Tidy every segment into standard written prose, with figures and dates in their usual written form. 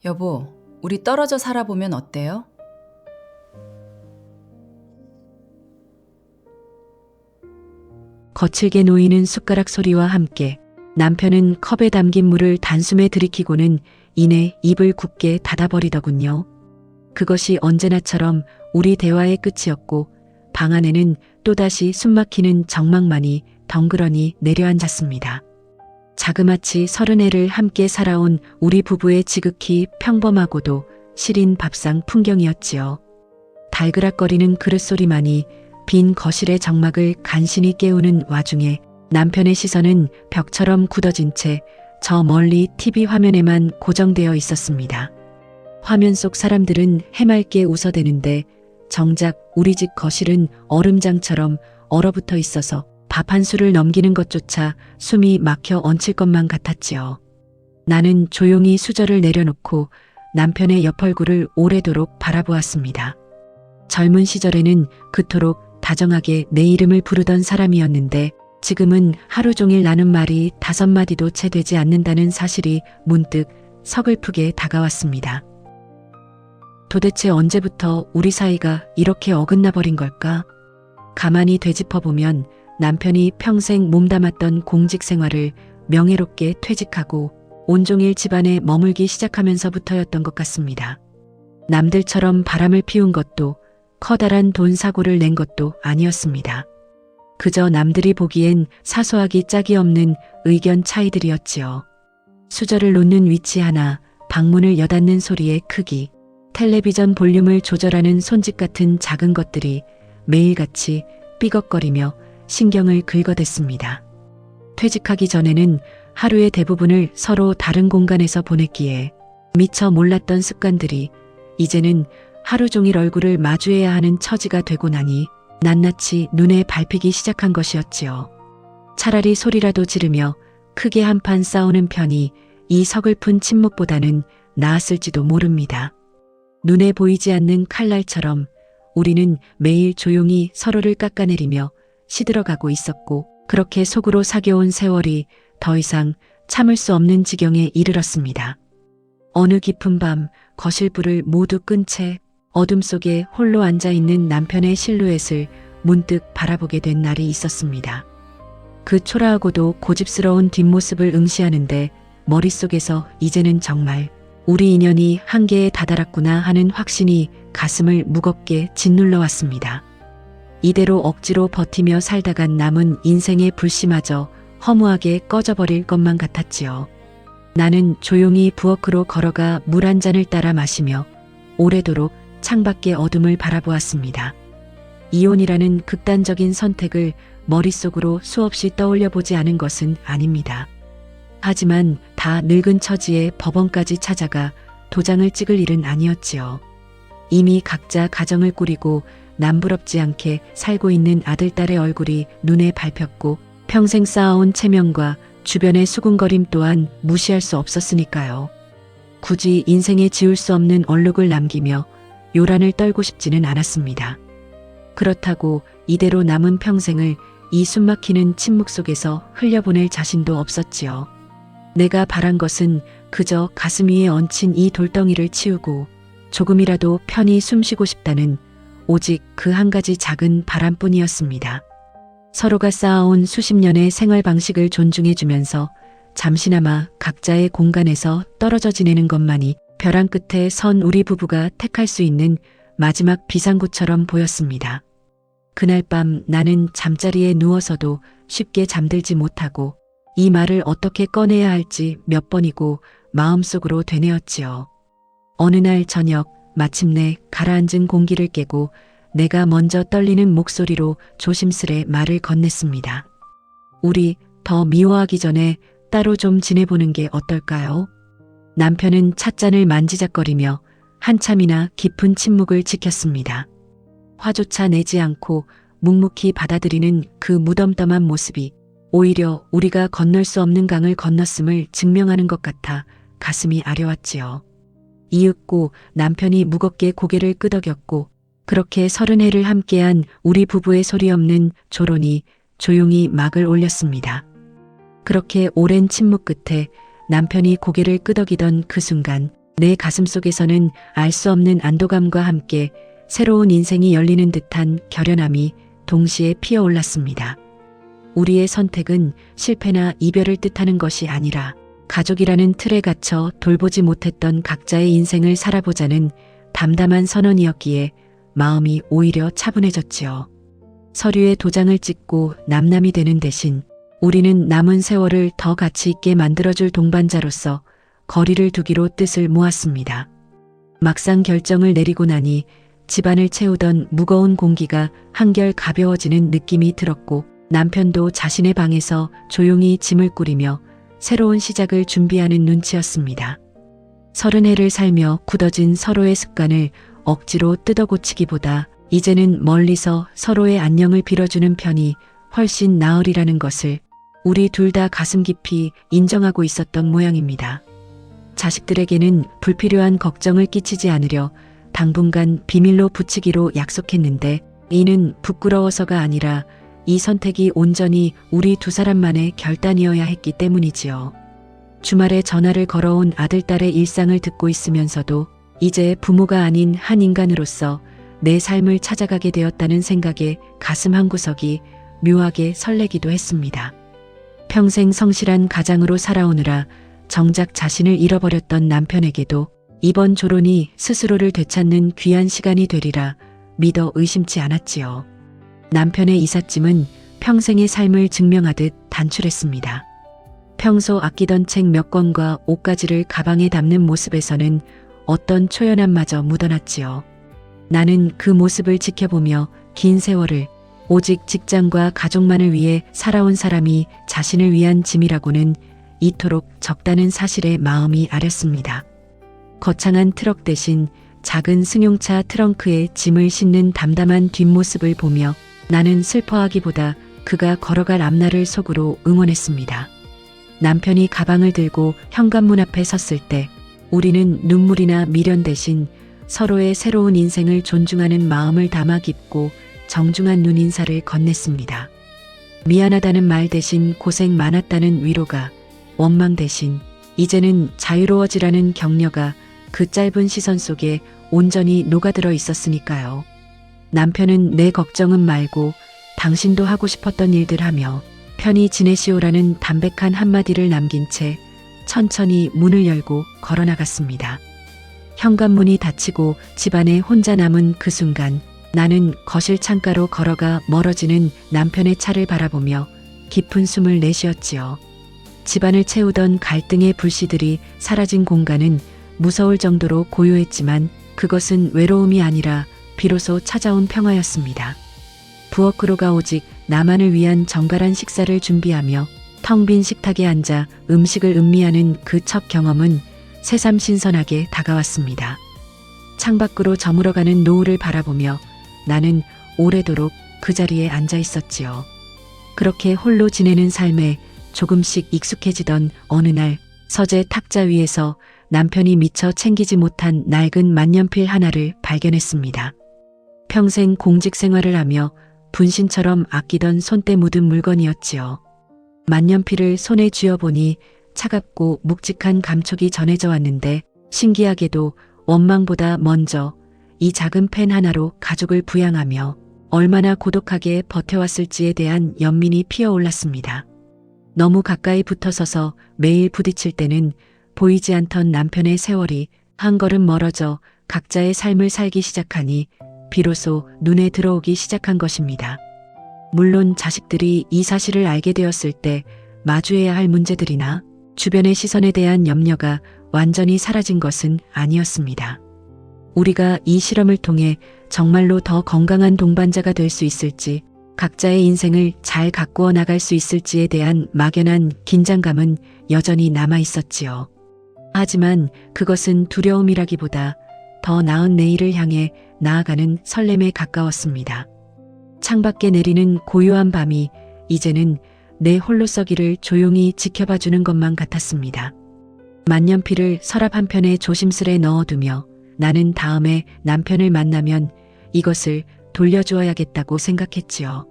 여보, 우리 떨어져 살아보면 어때요? 거칠게 놓이는 숟가락 소리와 함께 남편은 컵에 담긴 물을 단숨에 들이키고는 이내 입을 굳게 닫아버리더군요. 그것이 언제나처럼 우리 대화의 끝이었고 방 안에는 또다시 숨막히는 정막만이 덩그러니 내려앉았습니다. 자그마치 30해를 함께 살아온 우리 부부의 지극히 평범하고도 시린 밥상 풍경이었지요. 달그락거리는 그릇소리만이 빈 거실의 정막을 간신히 깨우는 와중에 남편의 시선은 벽처럼 굳어진 채 저 멀리 TV 화면에만 고정되어 있었습니다. 화면 속 사람들은 해맑게 웃어대는데 정작 우리 집 거실은 얼음장처럼 얼어붙어 있어서 밥 한 술을 넘기는 것조차 숨이 막혀 얹힐 것만 같았지요. 나는 조용히 수저를 내려놓고 남편의 옆 얼굴을 오래도록 바라보았습니다. 젊은 시절에는 그토록 다정하게 내 이름을 부르던 사람이었는데 지금은 하루 종일 나는 말이 5마디도 채 되지 않는다는 사실이 문득 서글프게 다가왔습니다. 도대체 언제부터 우리 사이가 이렇게 어긋나 버린 걸까? 가만히 되짚어보면 남편이 평생 몸담았던 공직 생활을 명예롭게 퇴직하고 온종일 집안에 머물기 시작하면서부터였던 것 같습니다. 남들처럼 바람을 피운 것도 커다란 돈 사고를 낸 것도 아니었습니다. 그저 남들이 보기엔 사소하기 짝이 없는 의견 차이들이었지요. 수저를 놓는 위치 하나, 방문을 여닫는 소리의 크기, 텔레비전 볼륨을 조절하는 손짓 같은 작은 것들이 매일같이 삐걱거리며 신경을 긁어댔습니다. 퇴직하기 전에는 하루의 대부분을 서로 다른 공간에서 보냈기에 미처 몰랐던 습관들이 이제는 하루 종일 얼굴을 마주해야 하는 처지가 되고 나니 낱낱이 눈에 밟히기 시작한 것이었지요. 차라리 소리라도 지르며 크게 한판 싸우는 편이 이 서글픈 침묵보다는 나았을지도 모릅니다. 눈에 보이지 않는 칼날처럼 우리는 매일 조용히 서로를 깎아내리며 시들어가고 있었고 그렇게 속으로 사겨온 세월이 더 이상 참을 수 없는 지경에 이르렀습니다. 어느 깊은 밤 거실 불을 모두 끈 채 어둠 속에 홀로 앉아있는 남편의 실루엣을 문득 바라보게 된 날이 있었습니다. 그 초라하고도 고집스러운 뒷모습을 응시하는데 머릿속에서 이제는 정말 우리 인연이 한계에 다다랐구나 하는 확신이 가슴을 무겁게 짓눌러 왔습니다. 이대로 억지로 버티며 살다간 남은 인생의 불씨마저 허무하게 꺼져버릴 것만 같았지요. 나는 조용히 부엌으로 걸어가 물 한 잔을 따라 마시며 오래도록 창밖의 어둠을 바라보았습니다. 이혼이라는 극단적인 선택을 머릿속으로 수없이 떠올려 보지 않은 것은 아닙니다. 하지만 다 늙은 처지에 법원까지 찾아가 도장을 찍을 일은 아니었지요. 이미 각자 가정을 꾸리고 남부럽지 않게 살고 있는 아들딸의 얼굴이 눈에 밟혔고 평생 쌓아온 체면과 주변의 수군거림 또한 무시할 수 없었으니까요. 굳이 인생에 지울 수 없는 얼룩을 남기며 요란을 떨고 싶지는 않았습니다. 그렇다고 이대로 남은 평생을 이 숨막히는 침묵 속에서 흘려보낼 자신도 없었지요. 내가 바란 것은 그저 가슴 위에 얹힌 이 돌덩이를 치우고 조금이라도 편히 숨쉬고 싶다는 오직 그 한 가지 작은 바람뿐이었습니다. 서로가 쌓아온 수십 년의 생활 방식을 존중해주면서 잠시나마 각자의 공간에서 떨어져 지내는 것만이 벼랑 끝에 선 우리 부부가 택할 수 있는 마지막 비상구처럼 보였습니다. 그날 밤 나는 잠자리에 누워서도 쉽게 잠들지 못하고 이 말을 어떻게 꺼내야 할지 몇 번이고 마음속으로 되뇌었지요. 어느 날 저녁 마침내 가라앉은 공기를 깨고 내가 먼저 떨리는 목소리로 조심스레 말을 건넸습니다. 우리 더 미워하기 전에 따로 좀 지내보는 게 어떨까요? 남편은 찻잔을 만지작거리며 한참이나 깊은 침묵을 지켰습니다. 화조차 내지 않고 묵묵히 받아들이는 그 무덤덤한 모습이 오히려 우리가 건널 수 없는 강을 건넜음을 증명하는 것 같아 가슴이 아려왔지요. 이윽고 남편이 무겁게 고개를 끄덕였고 그렇게 30해를 함께한 우리 부부의 소리 없는 조론이 조용히 막을 올렸습니다. 그렇게 오랜 침묵 끝에 남편이 고개를 끄덕이던 그 순간 내 가슴속에서는 알 수 없는 안도감과 함께 새로운 인생이 열리는 듯한 결연함이 동시에 피어올랐습니다. 우리의 선택은 실패나 이별을 뜻하는 것이 아니라 가족이라는 틀에 갇혀 돌보지 못했던 각자의 인생을 살아보자는 담담한 선언이었기에 마음이 오히려 차분해졌지요. 서류에 도장을 찍고 남남이 되는 대신 우리는 남은 세월을 더 가치 있게 만들어줄 동반자로서 거리를 두기로 뜻을 모았습니다. 막상 결정을 내리고 나니 집안을 채우던 무거운 공기가 한결 가벼워지는 느낌이 들었고 남편도 자신의 방에서 조용히 짐을 꾸리며 새로운 시작을 준비하는 눈치였습니다. 30해를 살며 굳어진 서로의 습관을 억지로 뜯어고치기보다 이제는 멀리서 서로의 안녕을 빌어주는 편이 훨씬 나으리라는 것을 우리 둘 다 가슴 깊이 인정하고 있었던 모양입니다. 자식들에게는 불필요한 걱정을 끼치지 않으려 당분간 비밀로 붙이기로 약속했는데 이는 부끄러워서가 아니라 이 선택이 온전히 우리 두 사람만의 결단이어야 했기 때문이지요. 주말에 전화를 걸어온 아들딸의 일상을 듣고 있으면서도 이제 부모가 아닌 한 인간으로서 내 삶을 찾아가게 되었다는 생각에 가슴 한구석이 묘하게 설레기도 했습니다. 평생 성실한 가장으로 살아오느라 정작 자신을 잃어버렸던 남편에게도 이번 조론이 스스로를 되찾는 귀한 시간이 되리라 믿어 의심치 않았지요. 남편의 이삿짐은 평생의 삶을 증명하듯 단출했습니다. 평소 아끼던 책 몇 권과 옷가지를 가방에 담는 모습에서는 어떤 초연함마저 묻어났지요. 나는 그 모습을 지켜보며 긴 세월을 오직 직장과 가족만을 위해 살아온 사람이 자신을 위한 짐이라고는 이토록 적다는 사실에 마음이 아렸습니다. 거창한 트럭 대신 작은 승용차 트렁크에 짐을 싣는 담담한 뒷모습을 보며 나는 슬퍼하기보다 그가 걸어갈 앞날을 속으로 응원했습니다. 남편이 가방을 들고 현관문 앞에 섰을 때 우리는 눈물이나 미련 대신 서로의 새로운 인생을 존중하는 마음을 담아 깊고 정중한 눈인사를 건넸습니다. 미안하다는 말 대신 고생 많았다는 위로가, 원망 대신 이제는 자유로워지라는 격려가 그 짧은 시선 속에 온전히 녹아들어 있었으니까요. 남편은 내 걱정은 말고 당신도 하고 싶었던 일들 하며 편히 지내시오라는 담백한 한마디를 남긴 채 천천히 문을 열고 걸어나갔습니다. 현관문이 닫히고 집안에 혼자 남은 그 순간 나는 거실 창가로 걸어가 멀어지는 남편의 차를 바라보며 깊은 숨을 내쉬었지요. 집안을 채우던 갈등의 불씨들이 사라진 공간은 무서울 정도로 고요했지만 그것은 외로움이 아니라 비로소 찾아온 평화였습니다. 부엌으로가 오직 나만을 위한 정갈한 식사를 준비하며 텅 빈 식탁에 앉아 음식을 음미하는 그 첫 경험은 새삼 신선하게 다가왔습니다. 창밖으로 저물어가는 노을을 바라보며 나는 오래도록 그 자리에 앉아 있었지요. 그렇게 홀로 지내는 삶에 조금씩 익숙해지던 어느 날 서재 탁자 위에서 남편이 미처 챙기지 못한 낡은 만년필 하나를 발견했습니다. 평생 공직 생활을 하며 분신처럼 아끼던 손때 묻은 물건이었지요. 만년필을 손에 쥐어보니 차갑고 묵직한 감촉이 전해져 왔는데 신기하게도 원망보다 먼저 이 작은 펜 하나로 가족을 부양하며 얼마나 고독하게 버텨왔을지에 대한 연민이 피어올랐습니다. 너무 가까이 붙어서서 매일 부딪힐 때는 보이지 않던 남편의 세월이 한 걸음 멀어져 각자의 삶을 살기 시작하니 비로소 눈에 들어오기 시작한 것입니다. 물론 자식들이 이 사실을 알게 되었을 때 마주해야 할 문제들이나 주변의 시선에 대한 염려가 완전히 사라진 것은 아니었습니다. 우리가 이 실험을 통해 정말로 더 건강한 동반자가 될 수 있을지, 각자의 인생을 잘 가꾸어 나갈 수 있을지에 대한 막연한 긴장감은 여전히 남아 있었지요. 하지만 그것은 두려움이라기보다 더 나은 내일을 향해 나아가는 설렘에 가까웠습니다. 창밖에 내리는 고요한 밤이 이제는 내 홀로서기를 조용히 지켜봐주는 것만 같았습니다. 만년필을 서랍 한편에 조심스레 넣어두며 나는 다음에 남편을 만나면 이것을 돌려주어야겠다고 생각했지요.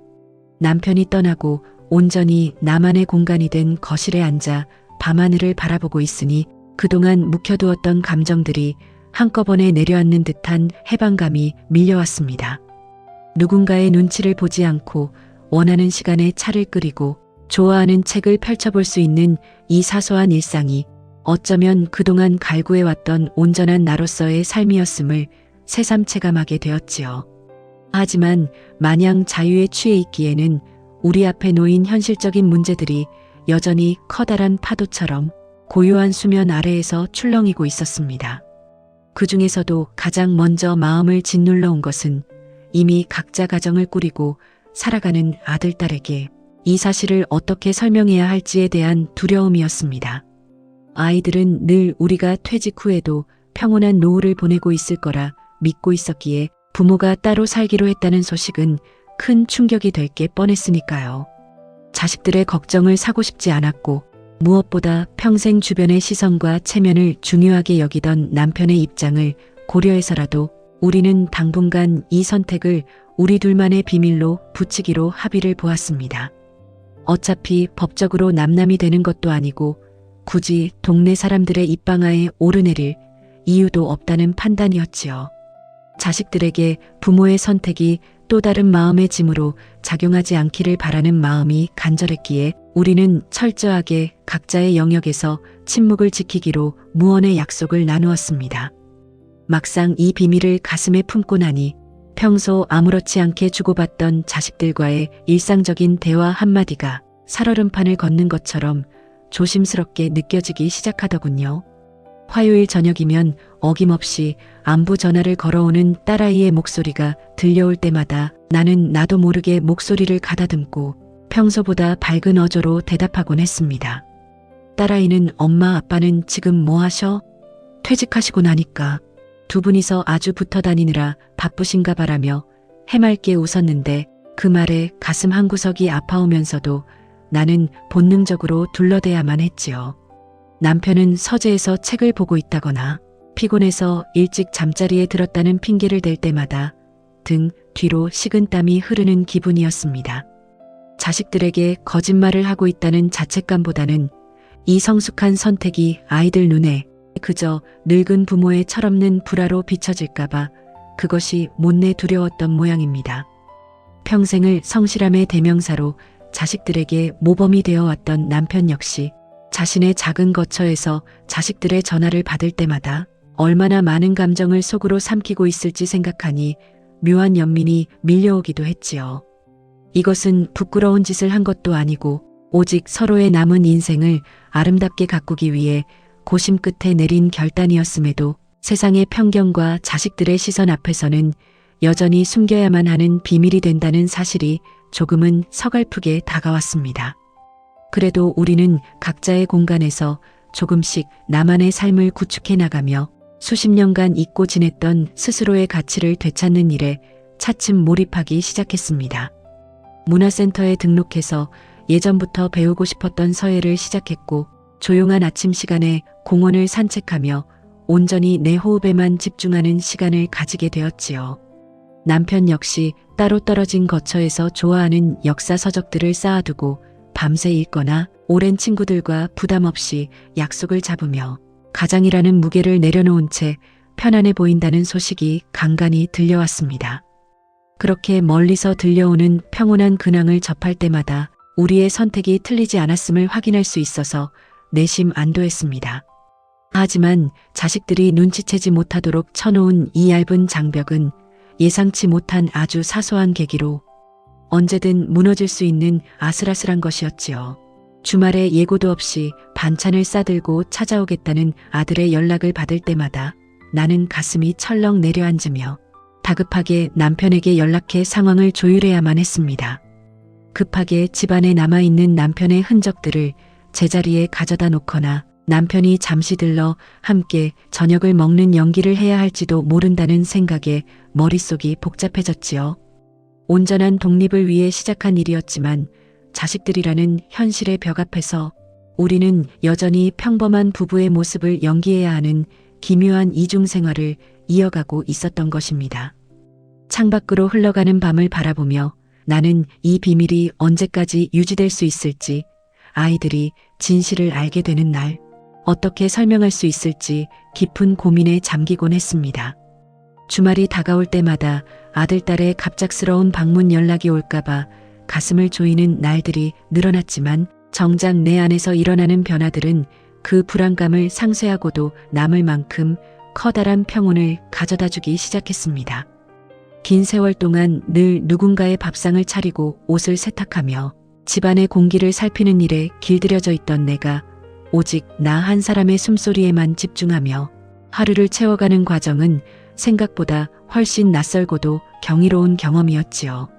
남편이 떠나고 온전히 나만의 공간이 된 거실에 앉아 밤하늘을 바라보고 있으니 그동안 묵혀두었던 감정들이 한꺼번에 내려앉는 듯한 해방감이 밀려왔습니다. 누군가의 눈치를 보지 않고 원하는 시간에 차를 끓이고 좋아하는 책을 펼쳐볼 수 있는 이 사소한 일상이 어쩌면 그동안 갈구해왔던 온전한 나로서의 삶이었음을 새삼 체감하게 되었지요. 하지만 마냥 자유에 취해 있기에는 우리 앞에 놓인 현실적인 문제들이 여전히 커다란 파도처럼 고요한 수면 아래에서 출렁이고 있었습니다. 그 중에서도 가장 먼저 마음을 짓눌러 온 것은 이미 각자 가정을 꾸리고 살아가는 아들, 딸에게 이 사실을 어떻게 설명해야 할지에 대한 두려움이었습니다. 아이들은 늘 우리가 퇴직 후에도 평온한 노후를 보내고 있을 거라 믿고 있었기에 부모가 따로 살기로 했다는 소식은 큰 충격이 될 게 뻔했으니까요. 자식들의 걱정을 사고 싶지 않았고 무엇보다 평생 주변의 시선과 체면을 중요하게 여기던 남편의 입장을 고려해서라도 우리는 당분간 이 선택을 우리 둘만의 비밀로 붙이기로 합의를 보았습니다. 어차피 법적으로 남남이 되는 것도 아니고 굳이 동네 사람들의 입방아에 오르내릴 이유도 없다는 판단이었지요. 자식들에게 부모의 선택이 또 다른 마음의 짐으로 작용하지 않기를 바라는 마음이 간절했기에 우리는 철저하게 각자의 영역에서 침묵을 지키기로 무언의 약속을 나누었습니다. 막상 이 비밀을 가슴에 품고 나니 평소 아무렇지 않게 주고받던 자식들과의 일상적인 대화 한마디가 살얼음판을 걷는 것처럼 조심스럽게 느껴지기 시작하더군요. 화요일 저녁이면 어김없이 안부 전화를 걸어오는 딸아이의 목소리가 들려올 때마다 나는 나도 모르게 목소리를 가다듬고 평소보다 밝은 어조로 대답하곤 했습니다. 딸아이는 엄마 아빠는 지금 뭐 하셔? 퇴직하시고 나니까 두 분이서 아주 붙어 다니느라 바쁘신가 바라며 해맑게 웃었는데 그 말에 가슴 한구석이 아파오면서도 나는 본능적으로 둘러대야만 했지요. 남편은 서재에서 책을 보고 있다거나 피곤해서 일찍 잠자리에 들었다는 핑계를 댈 때마다 등 뒤로 식은땀이 흐르는 기분이었습니다. 자식들에게 거짓말을 하고 있다는 자책감보다는 이 성숙한 선택이 아이들 눈에 그저 늙은 부모의 철없는 불화로 비춰질까봐 그것이 못내 두려웠던 모양입니다. 평생을 성실함의 대명사로 자식들에게 모범이 되어왔던 남편 역시 자신의 작은 거처에서 자식들의 전화를 받을 때마다 얼마나 많은 감정을 속으로 삼키고 있을지 생각하니 묘한 연민이 밀려오기도 했지요. 이것은 부끄러운 짓을 한 것도 아니고 오직 서로의 남은 인생을 아름답게 가꾸기 위해 고심 끝에 내린 결단이었음에도 세상의 편견과 자식들의 시선 앞에서는 여전히 숨겨야만 하는 비밀이 된다는 사실이 조금은 서글프게 다가왔습니다. 그래도 우리는 각자의 공간에서 조금씩 나만의 삶을 구축해 나가며 수십 년간 잊고 지냈던 스스로의 가치를 되찾는 일에 차츰 몰입하기 시작했습니다. 문화센터에 등록해서 예전부터 배우고 싶었던 서예를 시작했고 조용한 아침 시간에 공원을 산책하며 온전히 내 호흡에만 집중하는 시간을 가지게 되었지요. 남편 역시 따로 떨어진 거처에서 좋아하는 역사 서적들을 쌓아두고 밤새 읽거나 오랜 친구들과 부담 없이 약속을 잡으며 가장이라는 무게를 내려놓은 채 편안해 보인다는 소식이 간간히 들려왔습니다. 그렇게 멀리서 들려오는 평온한 근황을 접할 때마다 우리의 선택이 틀리지 않았음을 확인할 수 있어서 내심 안도했습니다. 하지만 자식들이 눈치채지 못하도록 쳐놓은 이 얇은 장벽은 예상치 못한 아주 사소한 계기로 언제든 무너질 수 있는 아슬아슬한 것이었지요. 주말에 예고도 없이 반찬을 싸들고 찾아오겠다는 아들의 연락을 받을 때마다 나는 가슴이 철렁 내려앉으며 다급하게 남편에게 연락해 상황을 조율해야만 했습니다. 급하게 집안에 남아있는 남편의 흔적들을 제자리에 가져다 놓거나 남편이 잠시 들러 함께 저녁을 먹는 연기를 해야 할지도 모른다는 생각에 머릿속이 복잡해졌지요. 온전한 독립을 위해 시작한 일이었지만 자식들이라는 현실의 벽 앞에서 우리는 여전히 평범한 부부의 모습을 연기해야 하는 기묘한 이중 생활을 이어가고 있었던 것입니다. 창밖으로 흘러가는 밤을 바라보며 나는 이 비밀이 언제까지 유지될 수 있을지, 아이들이 진실을 알게 되는 날 어떻게 설명할 수 있을지 깊은 고민에 잠기곤 했습니다. 주말이 다가올 때마다 아들, 딸의 갑작스러운 방문 연락이 올까봐 가슴을 조이는 날들이 늘어났지만 정작 내 안에서 일어나는 변화들은 그 불안감을 상쇄하고도 남을 만큼 커다란 평온을 가져다 주기 시작했습니다. 긴 세월 동안 늘 누군가의 밥상을 차리고 옷을 세탁하며 집안의 공기를 살피는 일에 길들여져 있던 내가 오직 나 한 사람의 숨소리에만 집중하며 하루를 채워가는 과정은 생각보다 훨씬 낯설고도 경이로운 경험이었지요.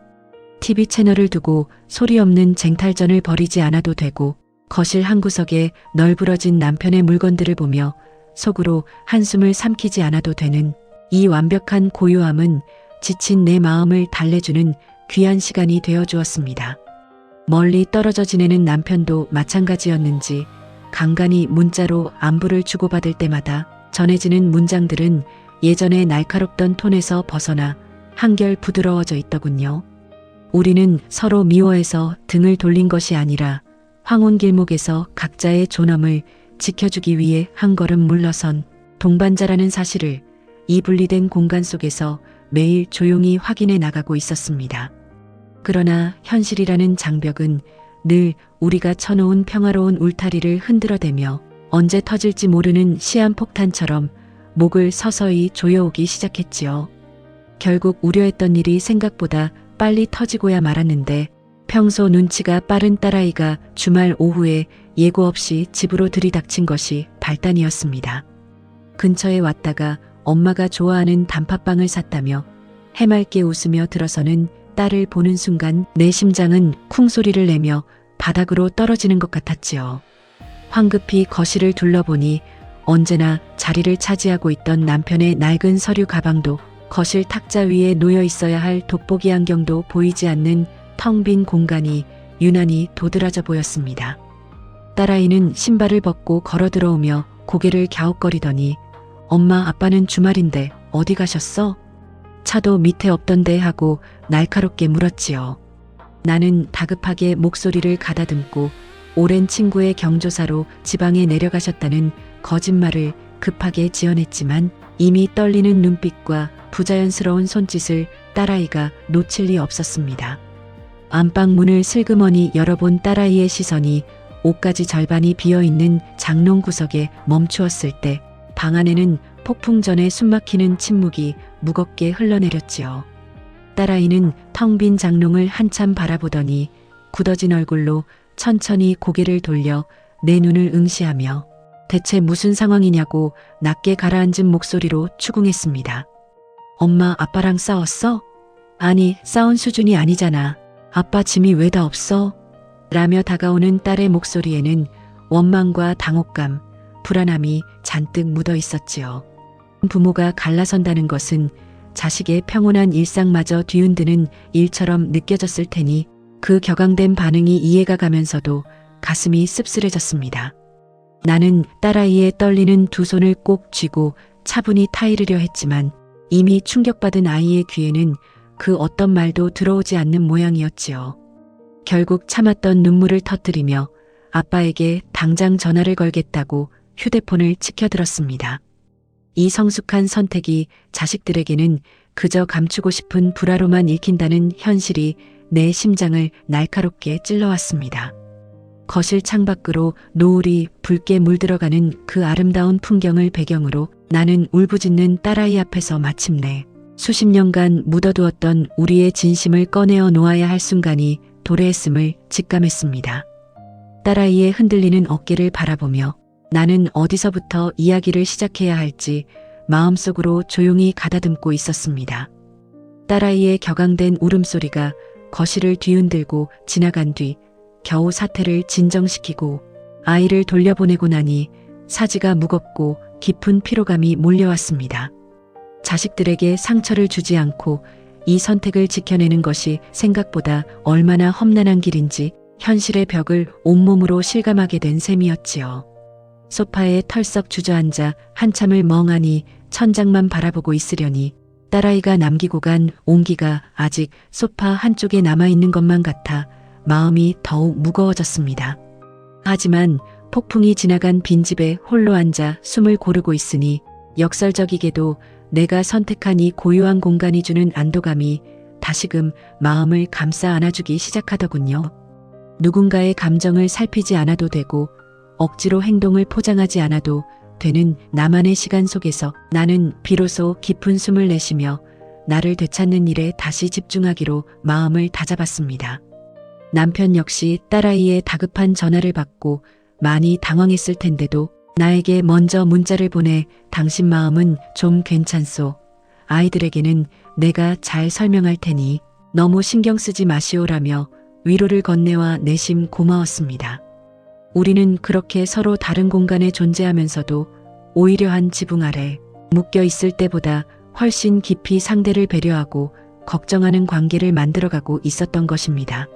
TV 채널을 두고 소리 없는 쟁탈전을 벌이지 않아도 되고 거실 한 구석에 널브러진 남편의 물건들을 보며 속으로 한숨을 삼키지 않아도 되는 이 완벽한 고요함은 지친 내 마음을 달래주는 귀한 시간이 되어 주었습니다. 멀리 떨어져 지내는 남편도 마찬가지였는지 간간히 문자로 안부를 주고받을 때마다 전해지는 문장들은 예전의 날카롭던 톤에서 벗어나 한결 부드러워져 있더군요. 우리는 서로 미워해서 등을 돌린 것이 아니라 황혼길목에서 각자의 존엄을 지켜주기 위해 한 걸음 물러선 동반자라는 사실을 이 분리된 공간 속에서 매일 조용히 확인해 나가고 있었습니다. 그러나 현실이라는 장벽은 늘 우리가 쳐놓은 평화로운 울타리를 흔들어대며 언제 터질지 모르는 시한폭탄처럼 목을 서서히 조여오기 시작했지요. 결국 우려했던 일이 생각보다 빨리 터지고야 말았는데 평소 눈치가 빠른 딸아이가 주말 오후에 예고 없이 집으로 들이닥친 것이 발단이었습니다. 근처에 왔다가 엄마가 좋아하는 단팥빵을 샀다며 해맑게 웃으며 들어서는 딸을 보는 순간 내 심장은 쿵 소리를 내며 바닥으로 떨어지는 것 같았지요. 황급히 거실을 둘러보니 언제나 자리를 차지하고 있던 남편의 낡은 서류 가방도 거실 탁자 위에 놓여 있어야 할 돋보기 안경도 보이지 않는 텅 빈 공간이 유난히 도드라져 보였습니다. 딸아이는 신발을 벗고 걸어 들어오며 고개를 갸웃거리더니 엄마 아빠는 주말인데 어디 가셨어? 차도 밑에 없던데 하고 날카롭게 물었지요. 나는 다급하게 목소리를 가다듬고 오랜 친구의 경조사로 지방에 내려가셨다는 거짓말을 급하게 지어냈지만 이미 떨리는 눈빛과 부자연스러운 손짓을 딸아이가 놓칠 리 없었습니다. 안방 문을 슬그머니 열어본 딸아이의 시선이 옷가지 절반이 비어있는 장롱 구석에 멈추었을 때 방 안에는 폭풍 전에 숨막히는 침묵이 무겁게 흘러내렸지요. 딸아이는 텅 빈 장롱을 한참 바라보더니 굳어진 얼굴로 천천히 고개를 돌려 내 눈을 응시하며 대체 무슨 상황이냐고 낮게 가라앉은 목소리로 추궁했습니다. 엄마 아빠랑 싸웠어? 아니 싸운 수준이 아니잖아. 아빠 짐이 왜 다 없어? 라며 다가오는 딸의 목소리에는 원망과 당혹감, 불안함이 잔뜩 묻어 있었지요. 부모가 갈라선다는 것은 자식의 평온한 일상마저 뒤흔드는 일처럼 느껴졌을 테니 그 격앙된 반응이 이해가 가면서도 가슴이 씁쓸해졌습니다. 나는 딸아이의 떨리는 두 손을 꼭 쥐고 차분히 타이르려 했지만 이미 충격받은 아이의 귀에는 그 어떤 말도 들어오지 않는 모양이었지요. 결국 참았던 눈물을 터뜨리며 아빠에게 당장 전화를 걸겠다고 휴대폰을 치켜들었습니다. 이 성숙한 선택이 자식들에게는 그저 감추고 싶은 불화로만 읽힌다는 현실이 내 심장을 날카롭게 찔러왔습니다. 거실 창밖으로 노을이 붉게 물들어가는 그 아름다운 풍경을 배경으로 나는 울부짖는 딸아이 앞에서 마침내 수십 년간 묻어두었던 우리의 진심을 꺼내어 놓아야 할 순간이 도래했음을 직감했습니다. 딸아이의 흔들리는 어깨를 바라보며 나는 어디서부터 이야기를 시작해야 할지 마음속으로 조용히 가다듬고 있었습니다. 딸아이의 격앙된 울음소리가 거실을 뒤흔들고 지나간 뒤 겨우 사태를 진정시키고 아이를 돌려보내고 나니 사지가 무겁고 깊은 피로감이 몰려왔습니다. 자식들에게 상처를 주지 않고 이 선택을 지켜내는 것이 생각보다 얼마나 험난한 길인지 현실의 벽을 온몸으로 실감하게 된 셈이었지요. 소파에 털썩 주저앉아 한참을 멍하니 천장만 바라보고 있으려니 딸아이가 남기고 간 온기가 아직 소파 한쪽에 남아있는 것만 같아 마음이 더욱 무거워졌습니다. 하지만 폭풍이 지나간 빈집에 홀로 앉아 숨을 고르고 있으니 역설적이게도 내가 선택한 이 고요한 공간이 주는 안도감이 다시금 마음을 감싸 안아주기 시작하더군요. 누군가의 감정을 살피지 않아도 되고 억지로 행동을 포장하지 않아도 되는 나만의 시간 속에서 나는 비로소 깊은 숨을 내쉬며 나를 되찾는 일에 다시 집중하기로 마음을 다잡았습니다. 남편 역시 딸아이의 다급한 전화를 받고 많이 당황했을 텐데도 나에게 먼저 문자를 보내 당신 마음은 좀 괜찮소. 아이들에게는 내가 잘 설명할 테니 너무 신경 쓰지 마시오라며 위로를 건네와 내심 고마웠습니다. 우리는 그렇게 서로 다른 공간에 존재하면서도 오히려 한 지붕 아래 묶여 있을 때보다 훨씬 깊이 상대를 배려하고 걱정하는 관계를 만들어가고 있었던 것입니다.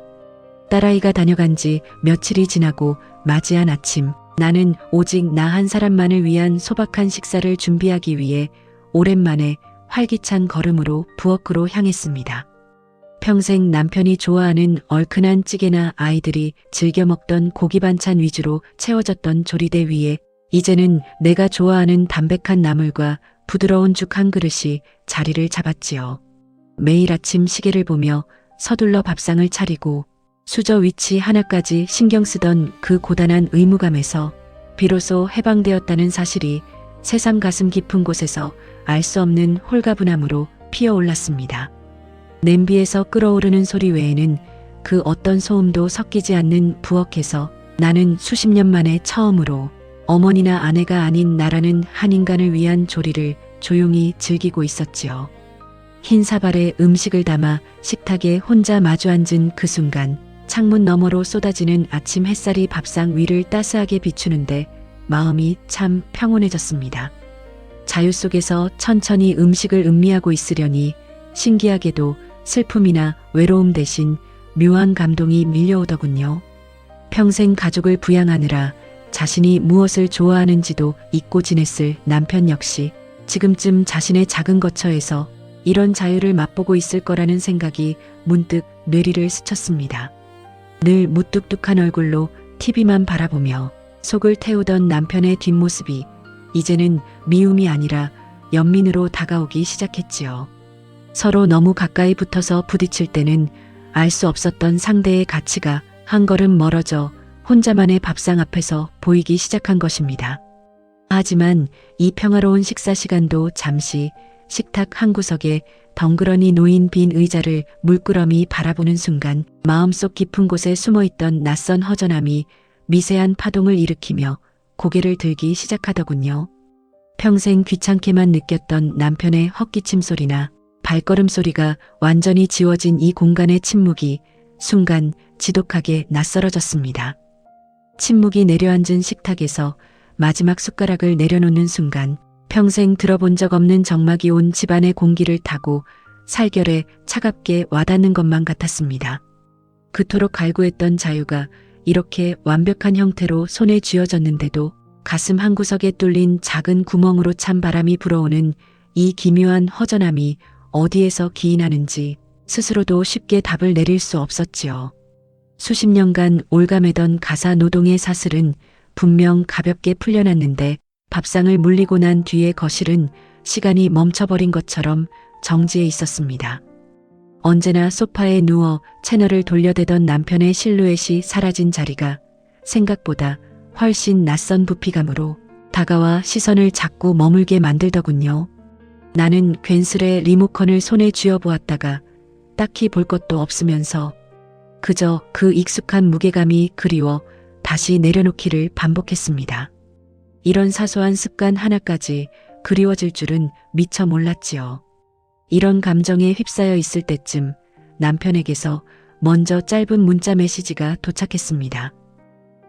딸아이가 다녀간 지 며칠이 지나고 맞이한 아침, 나는 오직 나 한 사람만을 위한 소박한 식사를 준비하기 위해 오랜만에 활기찬 걸음으로 부엌으로 향했습니다. 평생 남편이 좋아하는 얼큰한 찌개나 아이들이 즐겨 먹던 고기 반찬 위주로 채워졌던 조리대 위에 이제는 내가 좋아하는 담백한 나물과 부드러운 죽 한 그릇이 자리를 잡았지요. 매일 아침 시계를 보며 서둘러 밥상을 차리고 수저 위치 하나까지 신경 쓰던 그 고단한 의무감에서 비로소 해방되었다는 사실이 새삼 가슴 깊은 곳에서 알 수 없는 홀가분함으로 피어올랐습니다. 냄비에서 끓어오르는 소리 외에는 그 어떤 소음도 섞이지 않는 부엌에서 나는 수십 년 만에 처음으로 어머니나 아내가 아닌 나라는 한 인간을 위한 조리를 조용히 즐기고 있었지요. 흰 사발에 음식을 담아 식탁에 혼자 마주 앉은 그 순간 창문 너머로 쏟아지는 아침 햇살이 밥상 위를 따스하게 비추는데 마음이 참 평온해졌습니다. 자유 속에서 천천히 음식을 음미하고 있으려니 신기하게도 슬픔이나 외로움 대신 묘한 감동이 밀려오더군요. 평생 가족을 부양하느라 자신이 무엇을 좋아하는지도 잊고 지냈을 남편 역시 지금쯤 자신의 작은 거처에서 이런 자유를 맛보고 있을 거라는 생각이 문득 뇌리를 스쳤습니다. 늘 무뚝뚝한 얼굴로 TV만 바라보며 속을 태우던 남편의 뒷모습이 이제는 미움이 아니라 연민으로 다가오기 시작했지요. 서로 너무 가까이 붙어서 부딪힐 때는 알 수 없었던 상대의 가치가 한 걸음 멀어져 혼자만의 밥상 앞에서 보이기 시작한 것입니다. 하지만 이 평화로운 식사 시간도 잠시 식탁 한 구석에 덩그러니 놓인 빈 의자를 물끄러미 바라보는 순간 마음속 깊은 곳에 숨어있던 낯선 허전함이 미세한 파동을 일으키며 고개를 들기 시작하더군요. 평생 귀찮게만 느꼈던 남편의 헛기침 소리나 발걸음 소리가 완전히 지워진 이 공간의 침묵이 순간 지독하게 낯설어졌습니다. 침묵이 내려앉은 식탁에서 마지막 숟가락을 내려놓는 순간 평생 들어본 적 없는 정막이 온 집안의 공기를 타고 살결에 차갑게 와닿는 것만 같았습니다. 그토록 갈구했던 자유가 이렇게 완벽한 형태로 손에 쥐어졌는데도 가슴 한구석에 뚫린 작은 구멍으로 찬 바람이 불어오는 이 기묘한 허전함이 어디에서 기인하는지 스스로도 쉽게 답을 내릴 수 없었지요. 수십 년간 올가매던 가사 노동의 사슬은 분명 가볍게 풀려났는데 밥상을 물리고 난 뒤의 거실은 시간이 멈춰버린 것처럼 정지해 있었습니다. 언제나 소파에 누워 채널을 돌려대던 남편의 실루엣이 사라진 자리가 생각보다 훨씬 낯선 부피감으로 다가와 시선을 자꾸 머물게 만들더군요. 나는 괜스레 리모컨을 손에 쥐어보았다가 딱히 볼 것도 없으면서 그저 그 익숙한 무게감이 그리워 다시 내려놓기를 반복했습니다. 이런 사소한 습관 하나까지 그리워질 줄은 미처 몰랐지요. 이런 감정에 휩싸여 있을 때쯤 남편에게서 먼저 짧은 문자 메시지가 도착했습니다.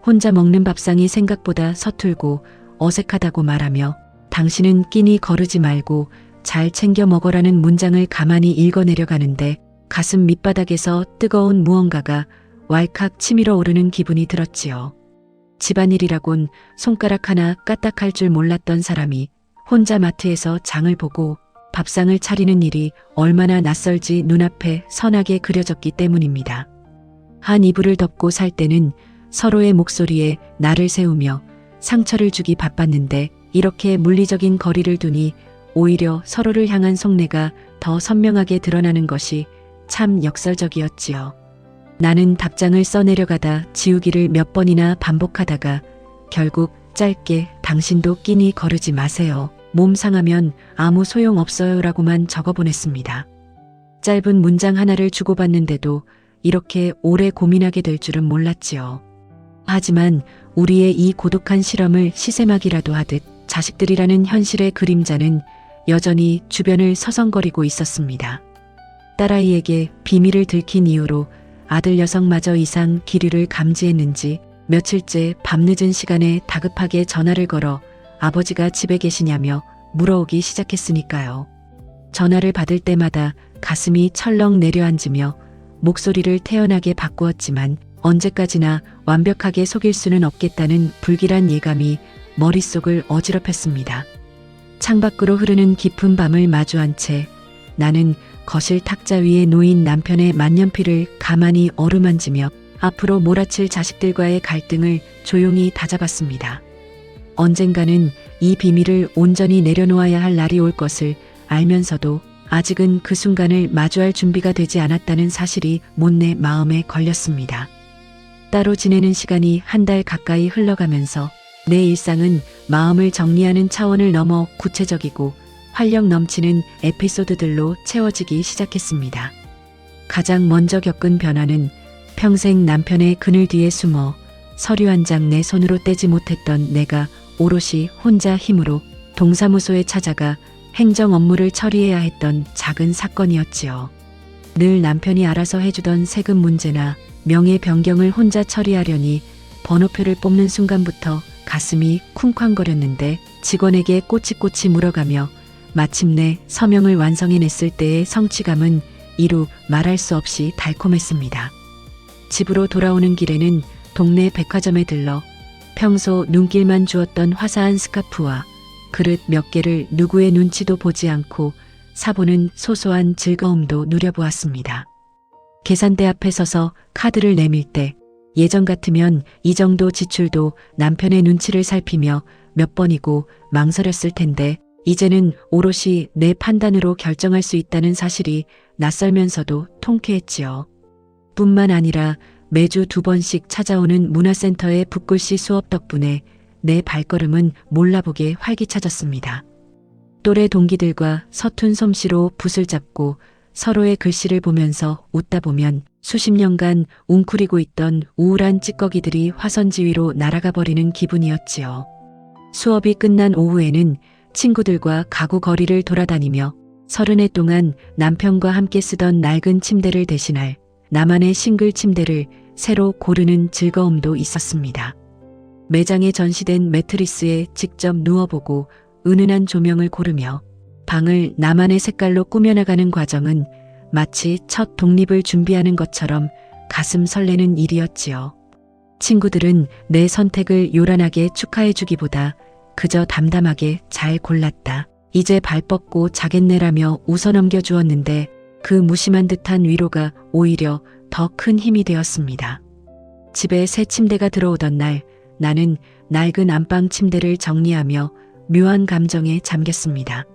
혼자 먹는 밥상이 생각보다 서툴고 어색하다고 말하며 당신은 끼니 거르지 말고 잘 챙겨 먹어라는 문장을 가만히 읽어내려가는데 가슴 밑바닥에서 뜨거운 무언가가 왈칵 치밀어 오르는 기분이 들었지요. 집안일이라곤 손가락 하나 까딱할 줄 몰랐던 사람이 혼자 마트에서 장을 보고 밥상을 차리는 일이 얼마나 낯설지 눈앞에 선하게 그려졌기 때문입니다. 한 이불을 덮고 살 때는 서로의 목소리에 나를 세우며 상처를 주기 바빴는데 이렇게 물리적인 거리를 두니 오히려 서로를 향한 속내가 더 선명하게 드러나는 것이 참 역설적이었지요. 나는 답장을 써내려가다 지우기를 몇 번이나 반복하다가 결국 짧게 당신도 끼니 거르지 마세요. 몸 상하면 아무 소용 없어요라고만 적어보냈습니다. 짧은 문장 하나를 주고받는데도 이렇게 오래 고민하게 될 줄은 몰랐지요. 하지만 우리의 이 고독한 실험을 시샘하기라도 하듯 자식들이라는 현실의 그림자는 여전히 주변을 서성거리고 있었습니다. 딸아이에게 비밀을 들킨 이후로 아들 녀석마저 이상 기류를 감지했는지 며칠째 밤늦은 시간에 다급하게 전화를 걸어 아버지가 집에 계시냐며 물어오기 시작했으니까요. 전화를 받을 때마다 가슴이 철렁 내려앉으며 목소리를 태연하게 바꾸었지만 언제까지나 완벽하게 속일 수는 없겠다는 불길한 예감이 머릿속을 어지럽혔습니다. 창밖으로 흐르는 깊은 밤을 마주한 채 나는 거실 탁자 위에 놓인 남편의 만년필을 가만히 어루만지며 앞으로 몰아칠 자식들과의 갈등을 조용히 다잡았습니다. 언젠가는 이 비밀을 온전히 내려놓아야 할 날이 올 것을 알면서도 아직은 그 순간을 마주할 준비가 되지 않았다는 사실이 못내 마음에 걸렸습니다. 따로 지내는 시간이 한 달 가까이 흘러가면서 내 일상은 마음을 정리하는 차원을 넘어 구체적이고 활력 넘치는 에피소드들로 채워지기 시작했습니다. 가장 먼저 겪은 변화는 평생 남편의 그늘 뒤에 숨어 서류 한 장 내 손으로 떼지 못했던 내가 오롯이 혼자 힘으로 동사무소에 찾아가 행정 업무를 처리해야 했던 작은 사건이었지요. 늘 남편이 알아서 해주던 세금 문제나 명예 변경을 혼자 처리하려니 번호표를 뽑는 순간부터 가슴이 쿵쾅거렸는데 직원에게 꼬치꼬치 물어가며 마침내 서명을 완성해냈을 때의 성취감은 이루 말할 수 없이 달콤했습니다. 집으로 돌아오는 길에는 동네 백화점에 들러 평소 눈길만 주었던 화사한 스카프와 그릇 몇 개를 누구의 눈치도 보지 않고 사보는 소소한 즐거움도 누려보았습니다. 계산대 앞에 서서 카드를 내밀 때 예전 같으면 이 정도 지출도 남편의 눈치를 살피며 몇 번이고 망설였을 텐데 이제는 오롯이 내 판단으로 결정할 수 있다는 사실이 낯설면서도 통쾌했지요. 뿐만 아니라 매주 2번씩 찾아오는 문화센터의 붓글씨 수업 덕분에 내 발걸음은 몰라보게 활기차졌습니다. 또래 동기들과 서툰 솜씨로 붓을 잡고 서로의 글씨를 보면서 웃다 보면 수십 년간 웅크리고 있던 우울한 찌꺼기들이 화선지위로 날아가 버리는 기분이었지요. 수업이 끝난 오후에는 친구들과 가구 거리를 돌아다니며 30해 동안 남편과 함께 쓰던 낡은 침대를 대신할 나만의 싱글 침대를 새로 고르는 즐거움도 있었습니다. 매장에 전시된 매트리스에 직접 누워보고 은은한 조명을 고르며 방을 나만의 색깔로 꾸며나가는 과정은 마치 첫 독립을 준비하는 것처럼 가슴 설레는 일이었지요. 친구들은 내 선택을 요란하게 축하해주기보다 그저 담담하게 잘 골랐다. 이제 발 뻗고 자겠네라며 웃어넘겨 주었는데 그 무심한 듯한 위로가 오히려 더 큰 힘이 되었습니다. 집에 새 침대가 들어오던 날 나는 낡은 안방 침대를 정리하며 묘한 감정에 잠겼습니다.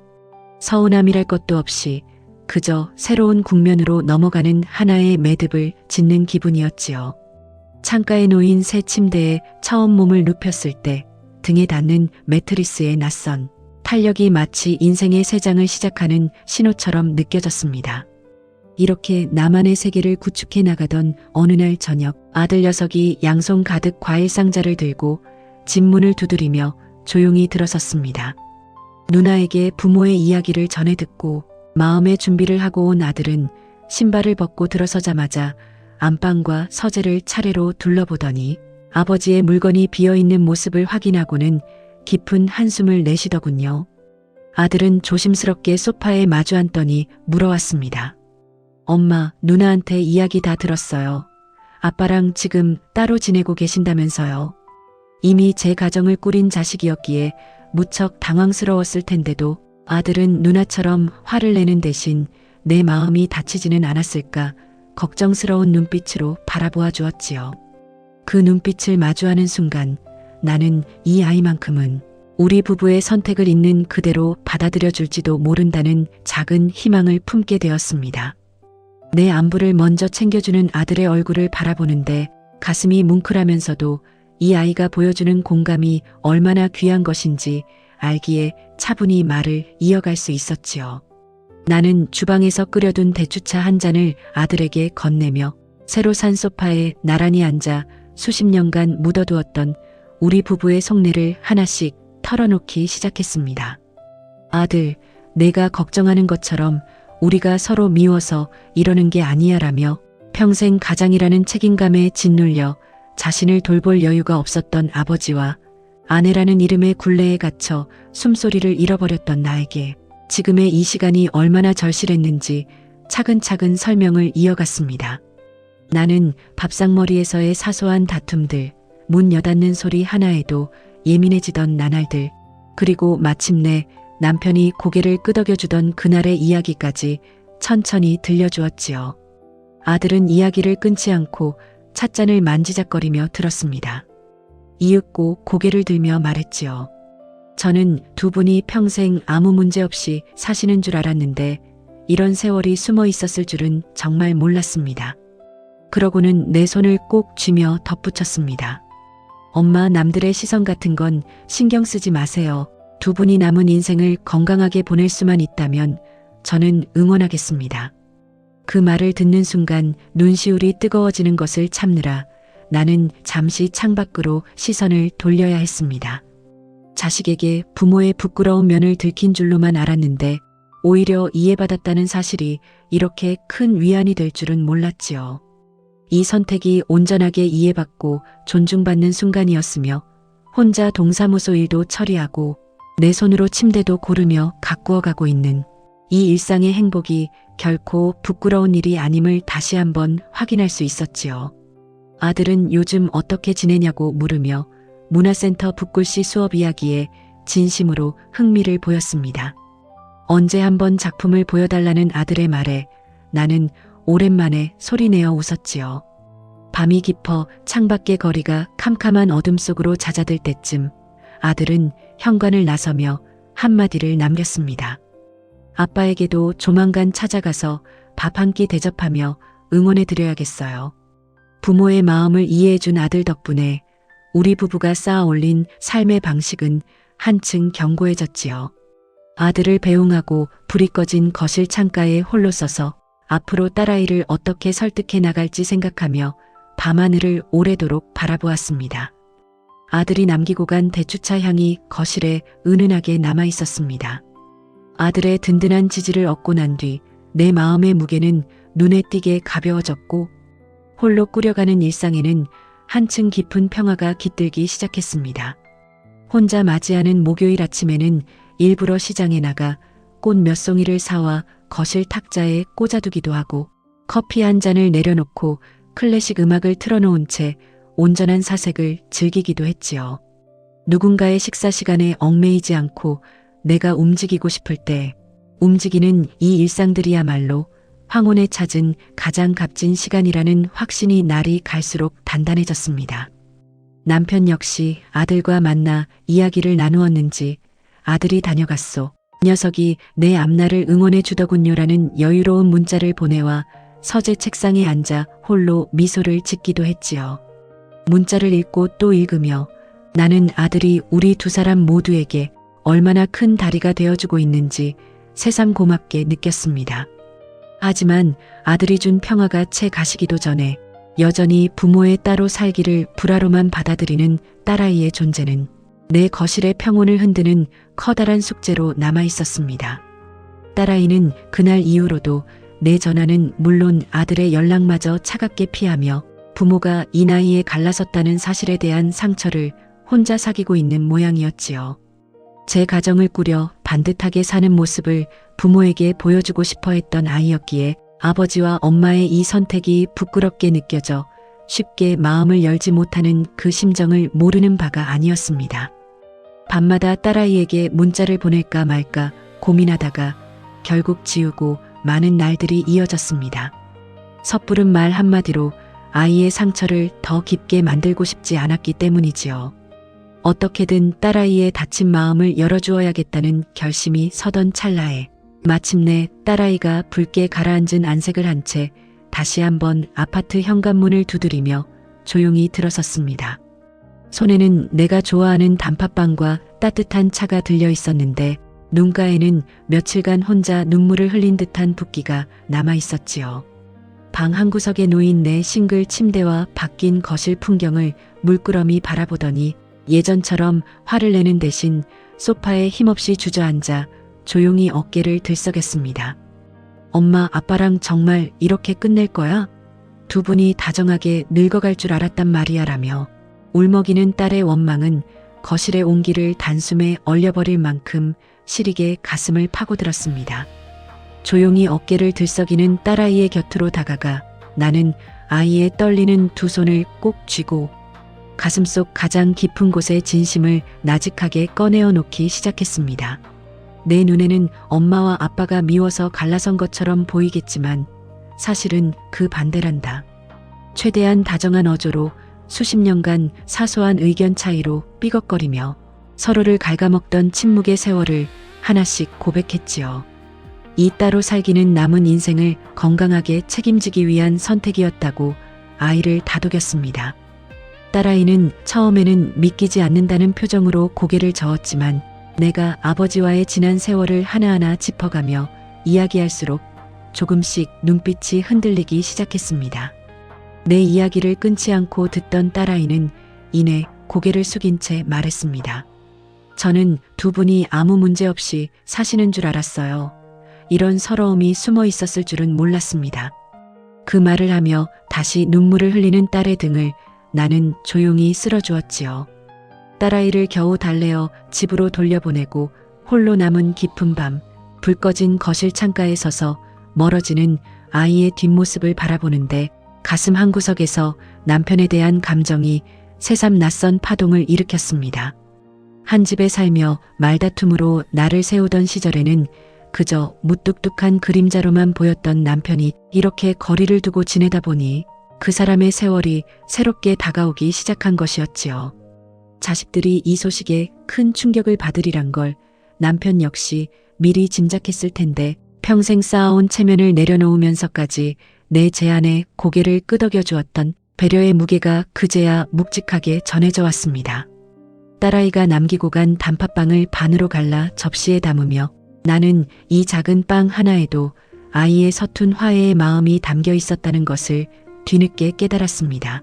서운함이랄 것도 없이 그저 새로운 국면으로 넘어가는 하나의 매듭을 짓는 기분이었지요. 창가에 놓인 새 침대에 처음 몸을 눕혔을 때 등에 닿는 매트리스의 낯선 탄력이 마치 인생의 새 장을 시작하는 신호처럼 느껴졌습니다. 이렇게 나만의 세계를 구축해 나가던 어느 날 저녁 아들 녀석이 양손 가득 과일 상자를 들고 집 문을 두드리며 조용히 들어섰습니다. 누나에게 부모의 이야기를 전해 듣고 마음의 준비를 하고 온 아들은 신발을 벗고 들어서자마자 안방과 서재를 차례로 둘러보더니 아버지의 물건이 비어있는 모습을 확인하고는 깊은 한숨을 내쉬더군요. 아들은 조심스럽게 소파에 마주 앉더니 물어왔습니다. 엄마, 누나한테 이야기 다 들었어요. 아빠랑 지금 따로 지내고 계신다면서요. 이미 제 가정을 꾸린 자식이었기에 무척 당황스러웠을 텐데도 아들은 누나처럼 화를 내는 대신 내 마음이 다치지는 않았을까 걱정스러운 눈빛으로 바라보아 주었지요. 그 눈빛을 마주하는 순간 나는 이 아이만큼은 우리 부부의 선택을 있는 그대로 받아들여 줄지도 모른다는 작은 희망을 품게 되었습니다. 내 안부를 먼저 챙겨주는 아들의 얼굴을 바라보는데 가슴이 뭉클하면서도 이 아이가 보여주는 공감이 얼마나 귀한 것인지 알기에 차분히 말을 이어갈 수 있었지요. 나는 주방에서 끓여둔 대추차 한 잔을 아들에게 건네며 새로 산 소파에 나란히 앉아 수십 년간 묻어두었던 우리 부부의 속내를 하나씩 털어놓기 시작했습니다. 아들, 내가 걱정하는 것처럼 우리가 서로 미워서 이러는 게 아니야라며 평생 가장이라는 책임감에 짓눌려 자신을 돌볼 여유가 없었던 아버지와 아내라는 이름의 굴레에 갇혀 숨소리를 잃어버렸던 나에게 지금의 이 시간이 얼마나 절실했는지 차근차근 설명을 이어갔습니다. 나는 밥상머리에서의 사소한 다툼들, 문 여닫는 소리 하나에도 예민해지던 나날들, 그리고 마침내 남편이 고개를 끄덕여주던 그날의 이야기까지 천천히 들려주었지요. 아들은 이야기를 끊지 않고 찻잔을 만지작거리며 들었습니다. 이윽고 고개를 들며 말했지요. 저는 두 분이 평생 아무 문제 없이 사시는 줄 알았는데 이런 세월이 숨어 있었을 줄은 정말 몰랐습니다. 그러고는 내 손을 꼭 쥐며 덧붙였습니다. 엄마, 남들의 시선 같은 건 신경 쓰지 마세요. 두 분이 남은 인생을 건강하게 보낼 수만 있다면 저는 응원하겠습니다. 그 말을 듣는 순간 눈시울이 뜨거워지는 것을 참느라 나는 잠시 창밖으로 시선을 돌려야 했습니다. 자식에게 부모의 부끄러운 면을 들킨 줄로만 알았는데 오히려 이해받았다는 사실이 이렇게 큰 위안이 될 줄은 몰랐지요. 이 선택이 온전하게 이해받고 존중받는 순간이었으며 혼자 동사무소 일도 처리하고 내 손으로 침대도 고르며 가꾸어 가고 있는 이 일상의 행복이 결코 부끄러운 일이 아님을 다시 한번 확인할 수 있었지요. 아들은 요즘 어떻게 지내냐고 물으며 문화센터 붓글씨 수업 이야기에 진심으로 흥미를 보였습니다. 언제 한번 작품을 보여달라는 아들의 말에 나는 오랜만에 소리내어 웃었지요. 밤이 깊어 창밖의 거리가 캄캄한 어둠 속으로 잦아들 때쯤 아들은 현관을 나서며 한마디를 남겼습니다. 아빠에게도 조만간 찾아가서 밥 한 끼 대접하며 응원해 드려야겠어요. 부모의 마음을 이해해준 아들 덕분에 우리 부부가 쌓아 올린 삶의 방식은 한층 견고해졌지요. 아들을 배웅하고 불이 꺼진 거실 창가에 홀로 서서 앞으로 딸아이를 어떻게 설득해 나갈지 생각하며 밤하늘을 오래도록 바라보았습니다. 아들이 남기고 간 대추차 향이 거실에 은은하게 남아 있었습니다. 아들의 든든한 지지를 얻고 난 뒤 내 마음의 무게는 눈에 띄게 가벼워졌고 홀로 꾸려가는 일상에는 한층 깊은 평화가 깃들기 시작했습니다. 혼자 맞이하는 목요일 아침에는 일부러 시장에 나가 꽃 몇 송이를 사와 거실 탁자에 꽂아두기도 하고 커피 한 잔을 내려놓고 클래식 음악을 틀어놓은 채 온전한 사색을 즐기기도 했지요. 누군가의 식사 시간에 얽매이지 않고 내가 움직이고 싶을 때 움직이는 이 일상들이야말로 황혼에 찾은 가장 값진 시간이라는 확신이 날이 갈수록 단단해졌습니다. 남편 역시 아들과 만나 이야기를 나누었는지 아들이 다녀갔소. 녀석이 내 앞날을 응원해 주더군요라는 여유로운 문자를 보내와 서재 책상에 앉아 홀로 미소를 짓기도 했지요. 문자를 읽고 또 읽으며 나는 아들이 우리 두 사람 모두에게 얼마나 큰 다리가 되어주고 있는지 새삼 고맙게 느꼈습니다. 하지만 아들이 준 평화가 채 가시기도 전에 여전히 부모의 따로 살기를 불화로만 받아들이는 딸아이의 존재는 내 거실의 평온을 흔드는 커다란 숙제로 남아 있었습니다. 딸아이는 그날 이후로도 내 전화는 물론 아들의 연락마저 차갑게 피하며 부모가 이 나이에 갈라섰다는 사실에 대한 상처를 혼자 사귀고 있는 모양이었지요. 제 가정을 꾸려 반듯하게 사는 모습을 부모에게 보여주고 싶어 했던 아이였기에 아버지와 엄마의 이 선택이 부끄럽게 느껴져 쉽게 마음을 열지 못하는 그 심정을 모르는 바가 아니었습니다. 밤마다 딸아이에게 문자를 보낼까 말까 고민하다가 결국 지우고 많은 날들이 이어졌습니다. 섣부른 말 한마디로 아이의 상처를 더 깊게 만들고 싶지 않았기 때문이지요. 어떻게든 딸아이의 다친 마음을 열어주어야겠다는 결심이 서던 찰나에 마침내 딸아이가 붉게 가라앉은 안색을 한 채 다시 한번 아파트 현관문을 두드리며 조용히 들어섰습니다. 손에는 내가 좋아하는 단팥빵과 따뜻한 차가 들려 있었는데 눈가에는 며칠간 혼자 눈물을 흘린 듯한 붓기가 남아 있었지요. 방 한구석에 놓인 내 싱글 침대와 바뀐 거실 풍경을 물끄러미 바라보더니 예전처럼 화를 내는 대신 소파에 힘없이 주저앉아 조용히 어깨를 들썩였습니다. 엄마, 아빠랑 정말 이렇게 끝낼 거야? 두 분이 다정하게 늙어갈 줄 알았단 말이야라며 울먹이는 딸의 원망은 거실의 온기를 단숨에 얼려버릴 만큼 시리게 가슴을 파고들었습니다. 조용히 어깨를 들썩이는 딸아이의 곁으로 다가가 나는 아이의 떨리는 두 손을 꼭 쥐고 가슴속 가장 깊은 곳의 진심을 나직하게 꺼내어 놓기 시작했습니다. 내 눈에는 엄마와 아빠가 미워서 갈라선 것처럼 보이겠지만 사실은 그 반대란다. 최대한 다정한 어조로 수십 년간 사소한 의견 차이로 삐걱거리며 서로를 갉아먹던 침묵의 세월을 하나씩 고백했지요. 이 따로 살기는 남은 인생을 건강하게 책임지기 위한 선택이었다고 아이를 다독였습니다. 딸아이는 처음에는 믿기지 않는다는 표정으로 고개를 저었지만 내가 아버지와의 지난 세월을 하나하나 짚어가며 이야기할수록 조금씩 눈빛이 흔들리기 시작했습니다. 내 이야기를 끊지 않고 듣던 딸아이는 이내 고개를 숙인 채 말했습니다. 저는 두 분이 아무 문제 없이 사시는 줄 알았어요. 이런 서러움이 숨어 있었을 줄은 몰랐습니다. 그 말을 하며 다시 눈물을 흘리는 딸의 등을 나는 조용히 쓸어주었지요. 딸아이를 겨우 달래어 집으로 돌려보내고 홀로 남은 깊은 밤 불 꺼진 거실 창가에 서서 멀어지는 아이의 뒷모습을 바라보는데 가슴 한구석에서 남편에 대한 감정이 새삼 낯선 파동을 일으켰습니다. 한 집에 살며 말다툼으로 나를 세우던 시절에는 그저 무뚝뚝한 그림자로만 보였던 남편이 이렇게 거리를 두고 지내다 보니 그 사람의 세월이 새롭게 다가오기 시작한 것이었지요. 자식들이 이 소식에 큰 충격을 받으리란 걸 남편 역시 미리 짐작했을 텐데 평생 쌓아온 체면을 내려놓으면서까지 내 제안에 고개를 끄덕여 주었던 배려의 무게가 그제야 묵직하게 전해져 왔습니다. 딸아이가 남기고 간 단팥빵을 반으로 갈라 접시에 담으며 나는 이 작은 빵 하나에도 아이의 서툰 화해의 마음이 담겨 있었다는 것을 뒤늦게 깨달았습니다.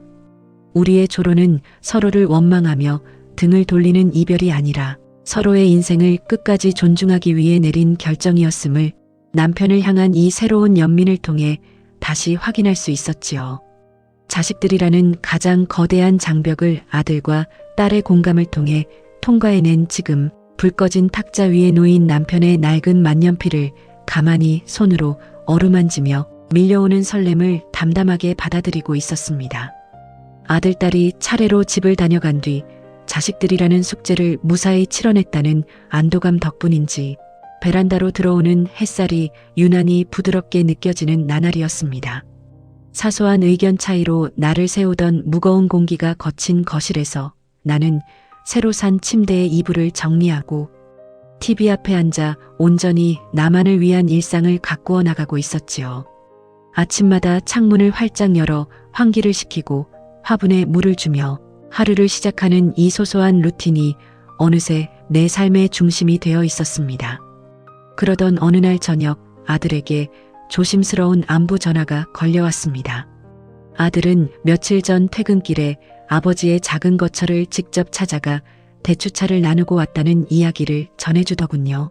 우리의 조로는 서로를 원망하며 등을 돌리는 이별이 아니라 서로의 인생을 끝까지 존중하기 위해 내린 결정이었음을 남편을 향한 이 새로운 연민을 통해 다시 확인할 수 있었지요. 자식들이라는 가장 거대한 장벽을 아들과 딸의 공감을 통해 통과해낸 지금 불 꺼진 탁자 위에 놓인 남편의 낡은 만년필을 가만히 손으로 어루만지며 밀려오는 설렘을 담담하게 받아들이고 있었습니다. 아들, 딸이 차례로 집을 다녀간 뒤 자식들이라는 숙제를 무사히 치러냈다는 안도감 덕분인지 베란다로 들어오는 햇살이 유난히 부드럽게 느껴지는 나날이었습니다. 사소한 의견 차이로 나를 세우던 무거운 공기가 거친 거실에서 나는 새로 산 침대의 이불을 정리하고 TV 앞에 앉아 온전히 나만을 위한 일상을 가꾸어 나가고 있었지요. 아침마다 창문을 활짝 열어 환기를 시키고 화분에 물을 주며 하루를 시작하는 이 소소한 루틴이 어느새 내 삶의 중심이 되어 있었습니다. 그러던 어느 날 저녁 아들에게 조심스러운 안부 전화가 걸려왔습니다. 아들은 며칠 전 퇴근길에 아버지의 작은 거처를 직접 찾아가 대추차를 나누고 왔다는 이야기를 전해주더군요.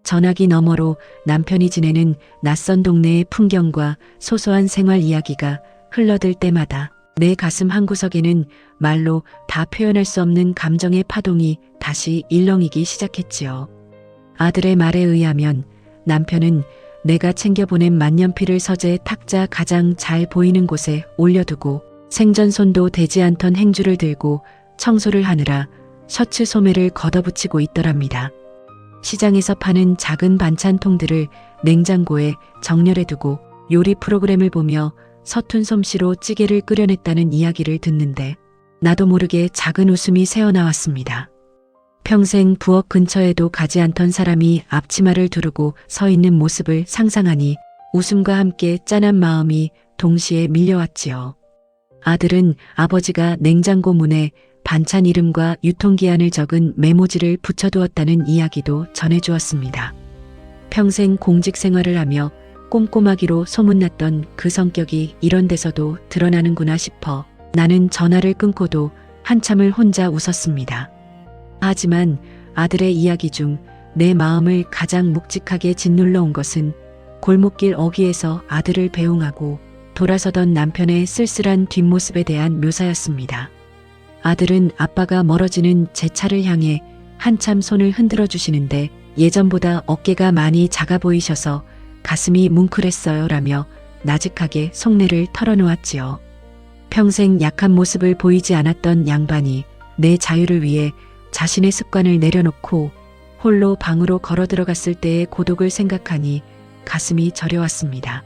전화기 너머로 남편이 지내는 낯선 동네의 풍경과 소소한 생활 이야기가 흘러들 때마다 내 가슴 한구석에는 말로 다 표현할 수 없는 감정의 파동이 다시 일렁이기 시작했지요. 아들의 말에 의하면 남편은 내가 챙겨보낸 만년필을 서재 탁자 가장 잘 보이는 곳에 올려두고 생전손도 대지 않던 행주를 들고 청소를 하느라 셔츠 소매를 걷어붙이고 있더랍니다. 시장에서 파는 작은 반찬통들을 냉장고에 정렬해두고 요리 프로그램을 보며 서툰 솜씨로 찌개를 끓여냈다는 이야기를 듣는데 나도 모르게 작은 웃음이 새어나왔습니다. 평생 부엌 근처에도 가지 않던 사람이 앞치마를 두르고 서 있는 모습을 상상하니 웃음과 함께 짠한 마음이 동시에 밀려왔지요. 아들은 아버지가 냉장고 문에 반찬 이름과 유통기한을 적은 메모지를 붙여두었다는 이야기도 전해주었습니다. 평생 공직 생활을 하며 꼼꼼하기로 소문났던 그 성격이 이런 데서도 드러나는구나 싶어 나는 전화를 끊고도 한참을 혼자 웃었습니다. 하지만 아들의 이야기 중 내 마음을 가장 묵직하게 짓눌러 온 것은 골목길 어귀에서 아들을 배웅하고 돌아서던 남편의 쓸쓸한 뒷모습에 대한 묘사였습니다. 아들은 아빠가 멀어지는 제 차를 향해 한참 손을 흔들어 주시는데 예전보다 어깨가 많이 작아 보이셔서 가슴이 뭉클했어요 라며 나직하게 속내를 털어놓았지요. 평생 약한 모습을 보이지 않았던 양반이 내 자유를 위해 자신의 습관을 내려놓고 홀로 방으로 걸어 들어갔을 때의 고독을 생각하니 가슴이 저려왔습니다.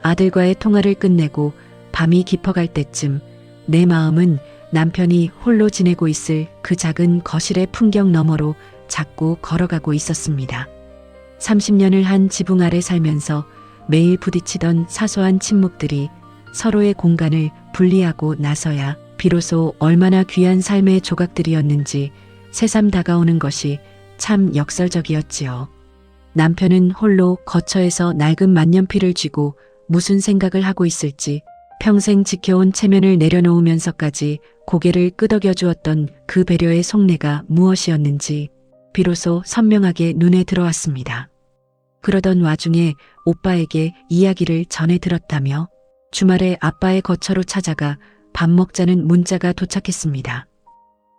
아들과의 통화를 끝내고 밤이 깊어갈 때쯤 내 마음은 남편이 홀로 지내고 있을 그 작은 거실의 풍경 너머로 자꾸 걸어가고 있었습니다. 30년을 한 지붕 아래 살면서 매일 부딪히던 사소한 침묵들이 서로의 공간을 분리하고 나서야 비로소 얼마나 귀한 삶의 조각들이었는지 새삼 다가오는 것이 참 역설적이었지요. 남편은 홀로 거처에서 낡은 만년필을 쥐고 무슨 생각을 하고 있을지 평생 지켜온 체면을 내려놓으면서까지 고개를 끄덕여 주었던 그 배려의 속내가 무엇이었는지 비로소 선명하게 눈에 들어왔습니다. 그러던 와중에 오빠에게 이야기를 전해 들었다며 주말에 아빠의 거처로 찾아가 밥 먹자는 문자가 도착했습니다.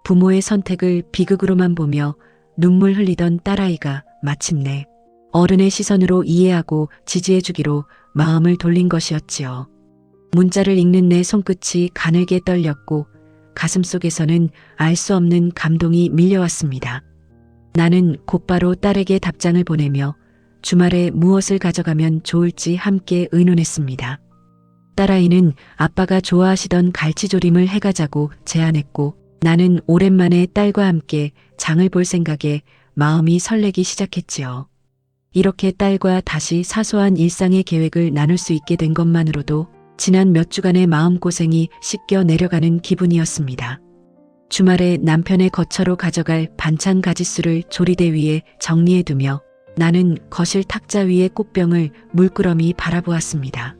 부모의 선택을 비극으로만 보며 눈물 흘리던 딸아이가 마침내 어른의 시선으로 이해하고 지지해주기로 마음을 돌린 것이었지요. 문자를 읽는 내 손끝이 가늘게 떨렸고 가슴속에서는 알 수 없는 감동이 밀려왔습니다. 나는 곧바로 딸에게 답장을 보내며 주말에 무엇을 가져가면 좋을지 함께 의논했습니다. 딸아이는 아빠가 좋아하시던 갈치조림을 해가자고 제안했고 나는 오랜만에 딸과 함께 장을 볼 생각에 마음이 설레기 시작했지요. 이렇게 딸과 다시 사소한 일상의 계획을 나눌 수 있게 된 것만으로도 지난 몇 주간의 마음고생이 씻겨 내려가는 기분이었습니다. 주말에 남편의 거처로 가져갈 반찬 가짓수를 조리대 위에 정리해두며 나는 거실 탁자 위의 꽃병을 물끄러미 바라보았습니다.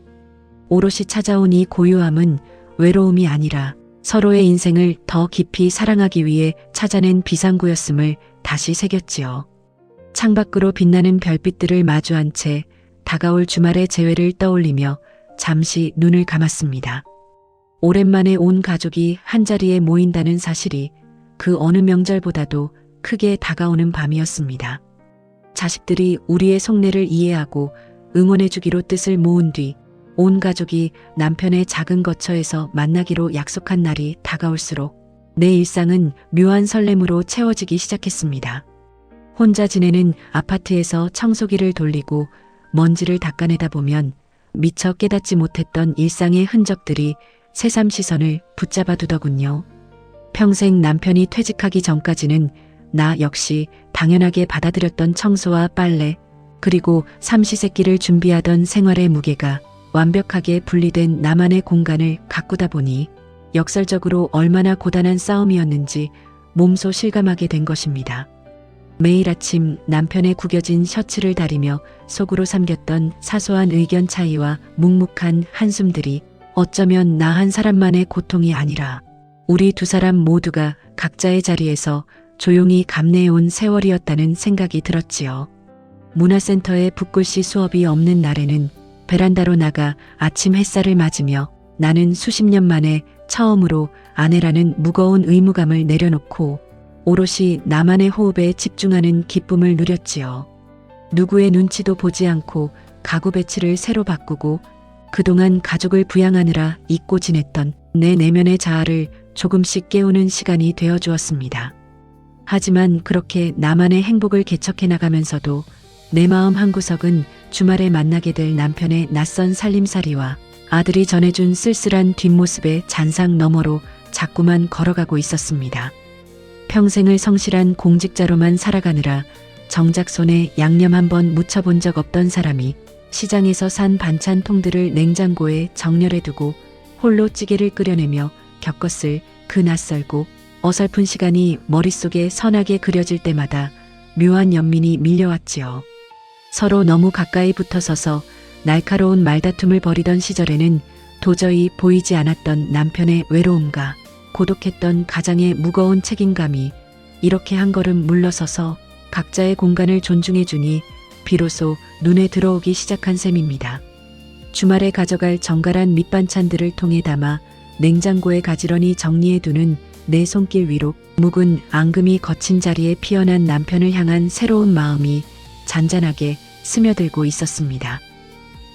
오롯이 찾아온 이 고요함은 외로움이 아니라 서로의 인생을 더 깊이 사랑하기 위해 찾아낸 비상구였음을 다시 새겼지요. 창밖으로 빛나는 별빛들을 마주한 채 다가올 주말의 재회를 떠올리며 잠시 눈을 감았습니다. 오랜만에 온 가족이 한자리에 모인다는 사실이 그 어느 명절보다도 크게 다가오는 밤이었습니다. 자식들이 우리의 속내를 이해하고 응원해주기로 뜻을 모은 뒤 온 가족이 남편의 작은 거처에서 만나기로 약속한 날이 다가올수록 내 일상은 묘한 설렘으로 채워지기 시작했습니다. 혼자 지내는 아파트에서 청소기를 돌리고 먼지를 닦아내다 보면 미처 깨닫지 못했던 일상의 흔적들이 새삼 시선을 붙잡아 두더군요. 평생 남편이 퇴직하기 전까지는 나 역시 당연하게 받아들였던 청소와 빨래, 그리고 삼시세끼를 준비하던 생활의 무게가 완벽하게 분리된 나만의 공간을 가꾸다 보니 역설적으로 얼마나 고단한 싸움이었는지 몸소 실감하게 된 것입니다. 매일 아침 남편의 구겨진 셔츠를 다리며 속으로 삼겼던 사소한 의견 차이와 묵묵한 한숨들이 어쩌면 나 한 사람만의 고통이 아니라 우리 두 사람 모두가 각자의 자리에서 조용히 감내해온 세월이었다는 생각이 들었지요. 문화센터에 붓글씨 수업이 없는 날에는 베란다로 나가 아침 햇살을 맞으며 나는 수십 년 만에 처음으로 아내라는 무거운 의무감을 내려놓고 오롯이 나만의 호흡에 집중하는 기쁨을 누렸지요. 누구의 눈치도 보지 않고 가구 배치를 새로 바꾸고 그동안 가족을 부양하느라 잊고 지냈던 내 내면의 자아를 조금씩 깨우는 시간이 되어주었습니다. 하지만 그렇게 나만의 행복을 개척해 나가면서도 내 마음 한구석은 주말에 만나게 될 남편의 낯선 살림살이와 아들이 전해준 쓸쓸한 뒷모습의 잔상 너머로 자꾸만 걸어가고 있었습니다. 평생을 성실한 공직자로만 살아가느라 정작 손에 양념 한번 묻혀본 적 없던 사람이 시장에서 산 반찬통들을 냉장고에 정렬해 두고 홀로 찌개를 끓여내며 겪었을 그 낯설고 어설픈 시간이 머릿속에 선하게 그려질 때마다 묘한 연민이 밀려왔지요. 서로 너무 가까이 붙어서서 날카로운 말다툼을 벌이던 시절에는 도저히 보이지 않았던 남편의 외로움과 고독했던 가장의 무거운 책임감이 이렇게 한 걸음 물러서서 각자의 공간을 존중해주니 비로소 눈에 들어오기 시작한 셈입니다. 주말에 가져갈 정갈한 밑반찬들을 통에 담아 냉장고에 가지런히 정리해두는 내 손길 위로 묵은 앙금이 거친 자리에 피어난 남편을 향한 새로운 마음이 잔잔하게 스며들고 있었습니다.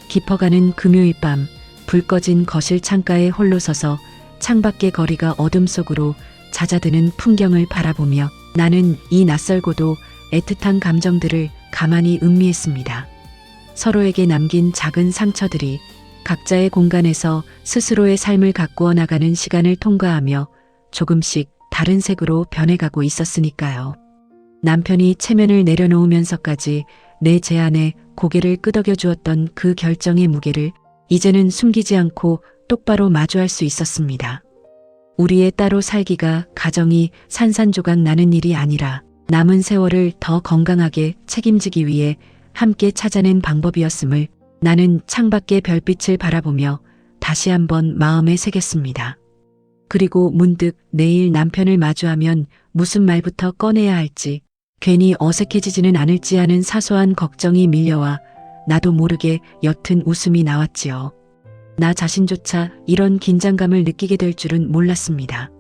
깊어가는 금요일 밤 불 꺼진 거실 창가에 홀로 서서 창밖의 거리가 어둠 속으로 잦아드는 풍경을 바라보며 나는 이 낯설고도 애틋한 감정들을 가만히 음미했습니다. 서로에게 남긴 작은 상처들이 각자의 공간에서 스스로의 삶을 가꾸어 나가는 시간을 통과하며 조금씩 다른 색으로 변해가고 있었으니까요. 남편이 체면을 내려놓으면서까지 내 제안에 고개를 끄덕여 주었던 그 결정의 무게를 이제는 숨기지 않고 똑바로 마주할 수 있었습니다. 우리의 따로 살기가 가정이 산산조각 나는 일이 아니라 남은 세월을 더 건강하게 책임지기 위해 함께 찾아낸 방법이었음을 나는 창밖의 별빛을 바라보며 다시 한번 마음에 새겼습니다. 그리고 문득 내일 남편을 마주하면 무슨 말부터 꺼내야 할지, 괜히 어색해지지는 않을지 하는 사소한 걱정이 밀려와 나도 모르게 옅은 웃음이 나왔지요. 나 자신조차 이런 긴장감을 느끼게 될 줄은 몰랐습니다.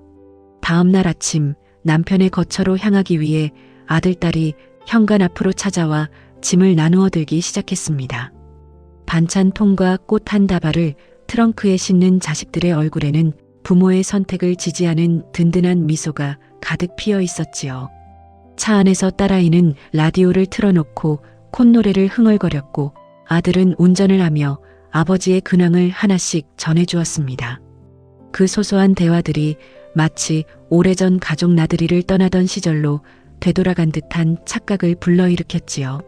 다음 날 아침 남편의 거처로 향하기 위해 아들딸이 현관 앞으로 찾아와 짐을 나누어 들기 시작했습니다. 반찬통과 꽃 한 다발을 트렁크에 싣는 자식들의 얼굴에는 부모의 선택을 지지하는 든든한 미소가 가득 피어 있었지요. 차 안에서 딸아이는 라디오를 틀어놓고 콧노래를 흥얼거렸고 아들은 운전을 하며 아버지의 근황을 하나씩 전해주었습니다. 그 소소한 대화들이 마치 오래전 가족 나들이를 떠나던 시절로 되돌아간 듯한 착각을 불러일으켰지요.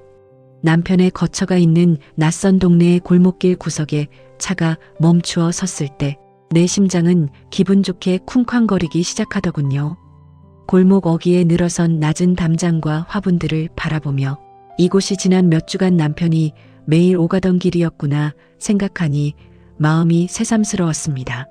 남편의 거처가 있는 낯선 동네의 골목길 구석에 차가 멈추어 섰을 때 내 심장은 기분 좋게 쿵쾅거리기 시작하더군요. 골목 어귀에 늘어선 낮은 담장과 화분들을 바라보며 이곳이 지난 몇 주간 남편이 매일 오가던 길이었구나 생각하니 마음이 새삼스러웠습니다.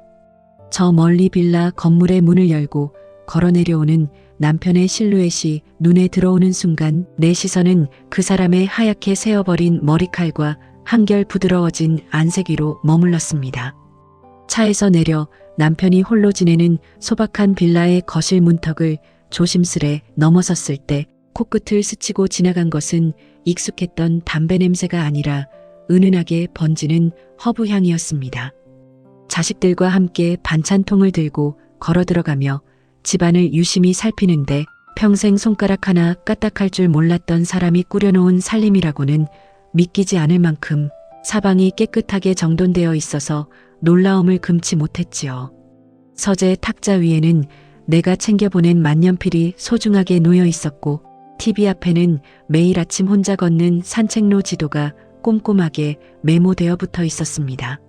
저 멀리 빌라 건물의 문을 열고 걸어 내려오는 남편의 실루엣이 눈에 들어오는 순간 내 시선은 그 사람의 하얗게 세어버린 머리칼과 한결 부드러워진 안색 위로 머물렀습니다. 차에서 내려 남편이 홀로 지내는 소박한 빌라의 거실 문턱을 조심스레 넘어섰을 때 코끝을 스치고 지나간 것은 익숙했던 담배 냄새가 아니라 은은하게 번지는 허브 향이었습니다. 자식들과 함께 반찬통을 들고 걸어 들어가며 집안을 유심히 살피는데 평생 손가락 하나 까딱할 줄 몰랐던 사람이 꾸려놓은 살림이라고는 믿기지 않을 만큼 사방이 깨끗하게 정돈되어 있어서 놀라움을 금치 못했지요. 서재 탁자 위에는 내가 챙겨보낸 만년필이 소중하게 놓여 있었고 TV 앞에는 매일 아침 혼자 걷는 산책로 지도가 꼼꼼하게 메모되어 붙어 있었습니다.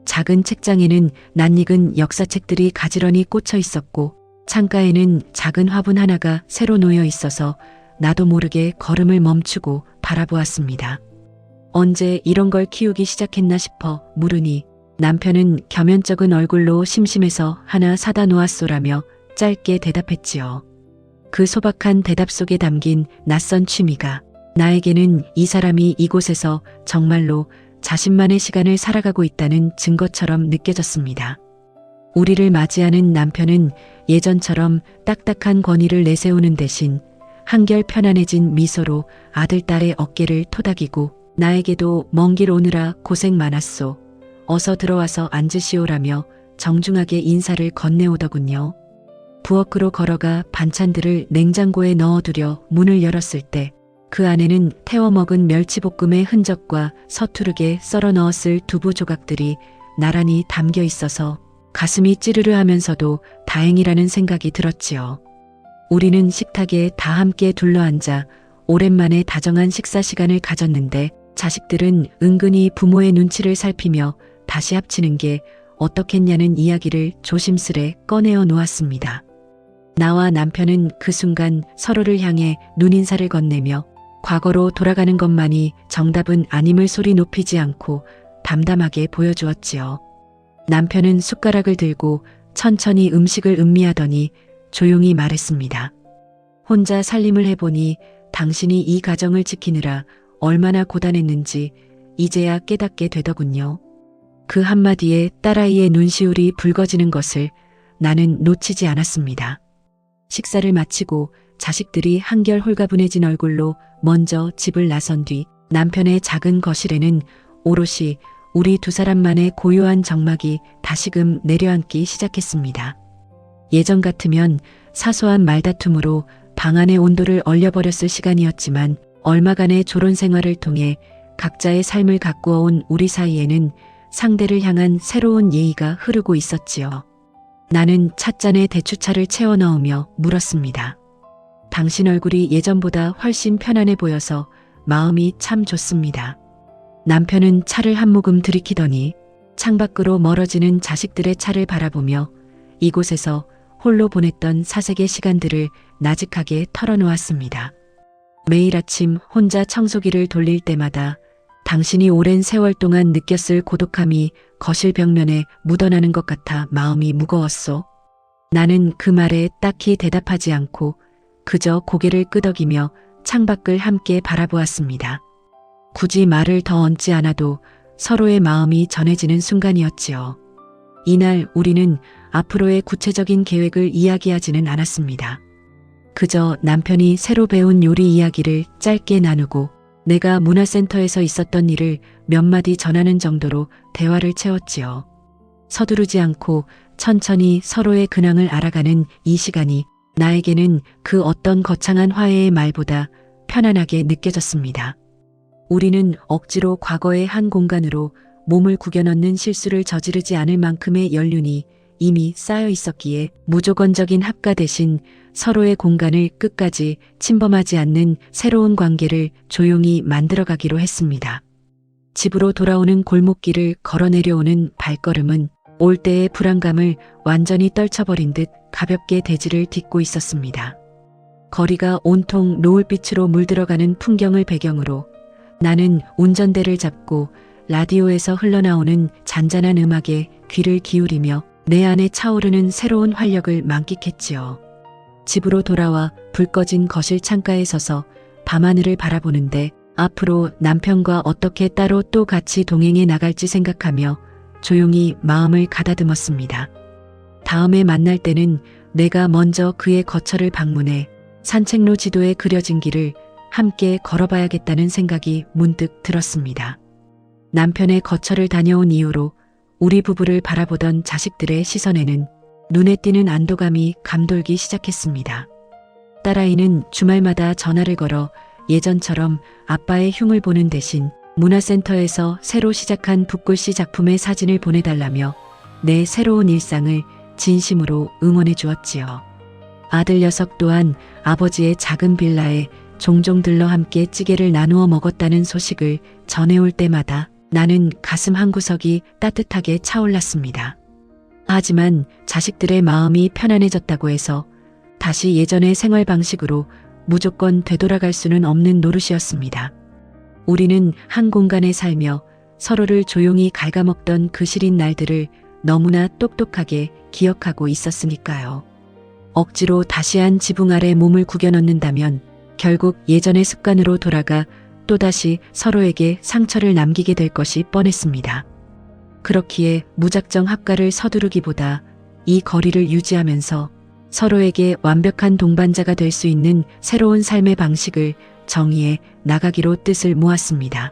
작은 책장에는 낯익은 역사책들이 가지런히 꽂혀 있었고 창가에는 작은 화분 하나가 새로 놓여 있어서 나도 모르게 걸음을 멈추고 바라보았습니다. 언제 이런 걸 키우기 시작했나 싶어 물으니 남편은 겸연쩍은 얼굴로 심심해서 하나 사다 놓았소라며 짧게 대답했지요. 그 소박한 대답 속에 담긴 낯선 취미가 나에게는 이 사람이 이곳에서 정말로 자신만의 시간을 살아가고 있다는 증거처럼 느껴졌습니다. 우리를 맞이하는 남편은 예전처럼 딱딱한 권위를 내세우는 대신 한결 편안해진 미소로 아들딸의 어깨를 토닥이고 나에게도 먼 길 오느라 고생 많았소. 어서 들어와서 앉으시오라며 정중하게 인사를 건네오더군요. 부엌으로 걸어가 반찬들을 냉장고에 넣어두려 문을 열었을 때 그 안에는 태워 먹은 멸치볶음의 흔적과 서투르게 썰어 넣었을 두부 조각들이 나란히 담겨 있어서 가슴이 찌르르 하면서도 다행이라는 생각이 들었지요. 우리는 식탁에 다 함께 둘러앉아 오랜만에 다정한 식사 시간을 가졌는데 자식들은 은근히 부모의 눈치를 살피며 다시 합치는 게 어떻겠냐는 이야기를 조심스레 꺼내어 놓았습니다. 나와 남편은 그 순간 서로를 향해 눈인사를 건네며 과거로 돌아가는 것만이 정답은 아님을 소리 높이지 않고 담담하게 보여주었지요. 남편은 숟가락을 들고 천천히 음식을 음미하더니 조용히 말했습니다. 혼자 살림을 해보니 당신이 이 가정을 지키느라 얼마나 고단했는지 이제야 깨닫게 되더군요. 그 한마디에 딸아이의 눈시울이 붉어지는 것을 나는 놓치지 않았습니다. 식사를 마치고 자식들이 한결 홀가분해진 얼굴로 먼저 집을 나선 뒤 남편의 작은 거실에는 오롯이 우리 두 사람만의 고요한 정막이 다시금 내려앉기 시작했습니다. 예전 같으면 사소한 말다툼으로 방 안의 온도를 얼려버렸을 시간이었지만 얼마간의 조론 생활을 통해 각자의 삶을 가꾸어온 우리 사이에는 상대를 향한 새로운 예의가 흐르고 있었지요. 나는 찻잔에 대추차를 채워 넣으며 물었습니다. 당신 얼굴이 예전보다 훨씬 편안해 보여서 마음이 참 좋습니다. 남편은 차를 한 모금 들이키더니 창밖으로 멀어지는 자식들의 차를 바라보며 이곳에서 홀로 보냈던 사색의 시간들을 나직하게 털어놓았습니다. 매일 아침 혼자 청소기를 돌릴 때마다 당신이 오랜 세월 동안 느꼈을 고독함이 거실 벽면에 묻어나는 것 같아 마음이 무거웠소. 나는 그 말에 딱히 대답하지 않고 그저 고개를 끄덕이며 창밖을 함께 바라보았습니다. 굳이 말을 더 얹지 않아도 서로의 마음이 전해지는 순간이었지요. 이날 우리는 앞으로의 구체적인 계획을 이야기하지는 않았습니다. 그저 남편이 새로 배운 요리 이야기를 짧게 나누고 내가 문화센터에서 있었던 일을 몇 마디 전하는 정도로 대화를 채웠지요. 서두르지 않고 천천히 서로의 근황을 알아가는 이 시간이 나에게는 그 어떤 거창한 화해의 말보다 편안하게 느껴졌습니다. 우리는 억지로 과거의 한 공간으로 몸을 구겨 넣는 실수를 저지르지 않을 만큼의 연륜이 이미 쌓여 있었기에 무조건적인 합가 대신 서로의 공간을 끝까지 침범하지 않는 새로운 관계를 조용히 만들어가기로 했습니다. 집으로 돌아오는 골목길을 걸어 내려오는 발걸음은 올 때의 불안감을 완전히 떨쳐버린 듯 가볍게 대지를 딛고 있었습니다. 거리가 온통 노을빛으로 물들어가는 풍경을 배경으로 나는 운전대를 잡고 라디오에서 흘러나오는 잔잔한 음악에 귀를 기울이며 내 안에 차오르는 새로운 활력을 만끽했지요. 집으로 돌아와 불 꺼진 거실 창가에 서서 밤하늘을 바라보는데 앞으로 남편과 어떻게 따로 또 같이 동행해 나갈지 생각하며 조용히 마음을 가다듬었습니다. 다음에 만날 때는 내가 먼저 그의 거처를 방문해 산책로 지도에 그려진 길을 함께 걸어봐야겠다는 생각이 문득 들었습니다. 남편의 거처를 다녀온 이후로 우리 부부를 바라보던 자식들의 시선에는 눈에 띄는 안도감이 감돌기 시작했습니다. 딸아이는 주말마다 전화를 걸어 예전처럼 아빠의 흉을 보는 대신 문화센터에서 새로 시작한 붓글씨 작품의 사진을 보내달라며 내 새로운 일상을 진심으로 응원해 주었지요. 아들 녀석 또한 아버지의 작은 빌라에 종종 들러 함께 찌개를 나누어 먹었다는 소식을 전해올 때마다 나는 가슴 한구석이 따뜻하게 차올랐습니다. 하지만 자식들의 마음이 편안해졌다고 해서 다시 예전의 생활 방식으로 무조건 되돌아갈 수는 없는 노릇이었습니다. 우리는 한 공간에 살며 서로를 조용히 갉아먹던 그 시린 날들을 너무나 똑똑하게 기억하고 있었으니까요. 억지로 다시 한 지붕 아래 몸을 구겨 넣는다면 결국 예전의 습관으로 돌아가 또다시 서로에게 상처를 남기게 될 것이 뻔했습니다. 그렇기에 무작정 합가를 서두르기보다 이 거리를 유지하면서 서로에게 완벽한 동반자가 될 수 있는 새로운 삶의 방식을 정의해 나가기로 뜻을 모았습니다.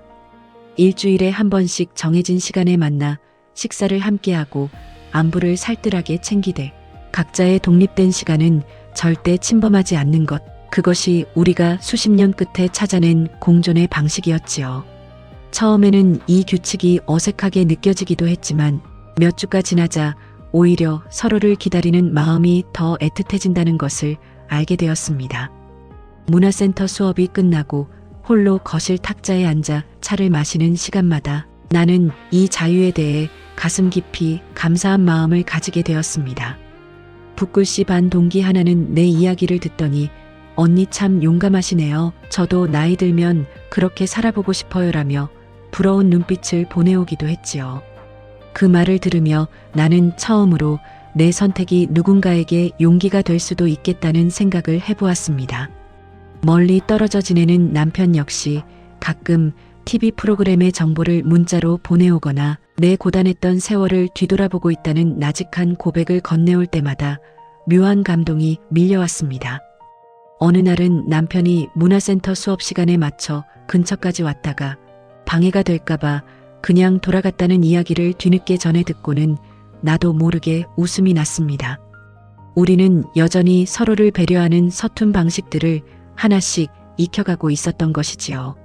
일주일에 한 번씩 정해진 시간에 만나 식사를 함께하고 안부를 살뜰하게 챙기되 각자의 독립된 시간은 절대 침범하지 않는 것, 그것이 우리가 수십 년 끝에 찾아낸 공존의 방식이었지요. 처음에는 이 규칙이 어색하게 느껴지기도 했지만 몇 주가 지나자 오히려 서로를 기다리는 마음이 더 애틋해진다는 것을 알게 되었습니다. 문화센터 수업이 끝나고 홀로 거실 탁자에 앉아 차를 마시는 시간마다 나는 이 자유에 대해 가슴 깊이 감사한 마음을 가지게 되었습니다. 붓글씨 반 동기 하나는 내 이야기를 듣더니 언니 참 용감하시네요. 저도 나이 들면 그렇게 살아보고 싶어요라며 부러운 눈빛을 보내오기도 했지요. 그 말을 들으며 나는 처음으로 내 선택이 누군가에게 용기가 될 수도 있겠다는 생각을 해보았습니다. 멀리 떨어져 지내는 남편 역시 가끔 TV 프로그램의 정보를 문자로 보내오거나 내 고단했던 세월을 뒤돌아보고 있다는 나직한 고백을 건네올 때마다 묘한 감동이 밀려왔습니다. 어느 날은 남편이 문화센터 수업 시간에 맞춰 근처까지 왔다가 방해가 될까봐 그냥 돌아갔다는 이야기를 뒤늦게 전해 듣고는 나도 모르게 웃음이 났습니다. 우리는 여전히 서로를 배려하는 서툰 방식들을 하나씩 익혀가고 있었던 것이지요.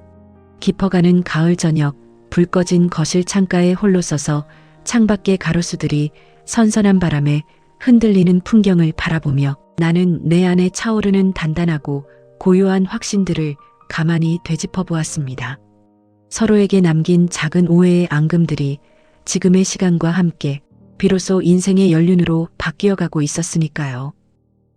깊어가는 가을 저녁, 불 꺼진 거실 창가에 홀로 서서 창밖의 가로수들이 선선한 바람에 흔들리는 풍경을 바라보며 나는 내 안에 차오르는 단단하고 고요한 확신들을 가만히 되짚어 보았습니다. 서로에게 남긴 작은 오해의 앙금들이 지금의 시간과 함께 비로소 인생의 연륜으로 바뀌어가고 있었으니까요.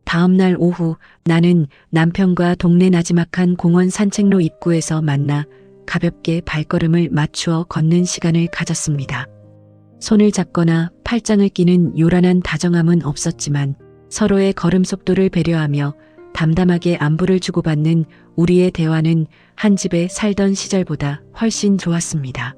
다음 날 오후 나는 남편과 동네 나지막한 공원 산책로 입구에서 만나 가볍게 발걸음을 맞추어 걷는 시간을 가졌습니다. 손을 잡거나 팔짱을 끼는 요란한 다정함은 없었지만 서로의 걸음 속도를 배려하며 담담하게 안부를 주고받는 우리의 대화는 한 집에 살던 시절보다 훨씬 좋았습니다.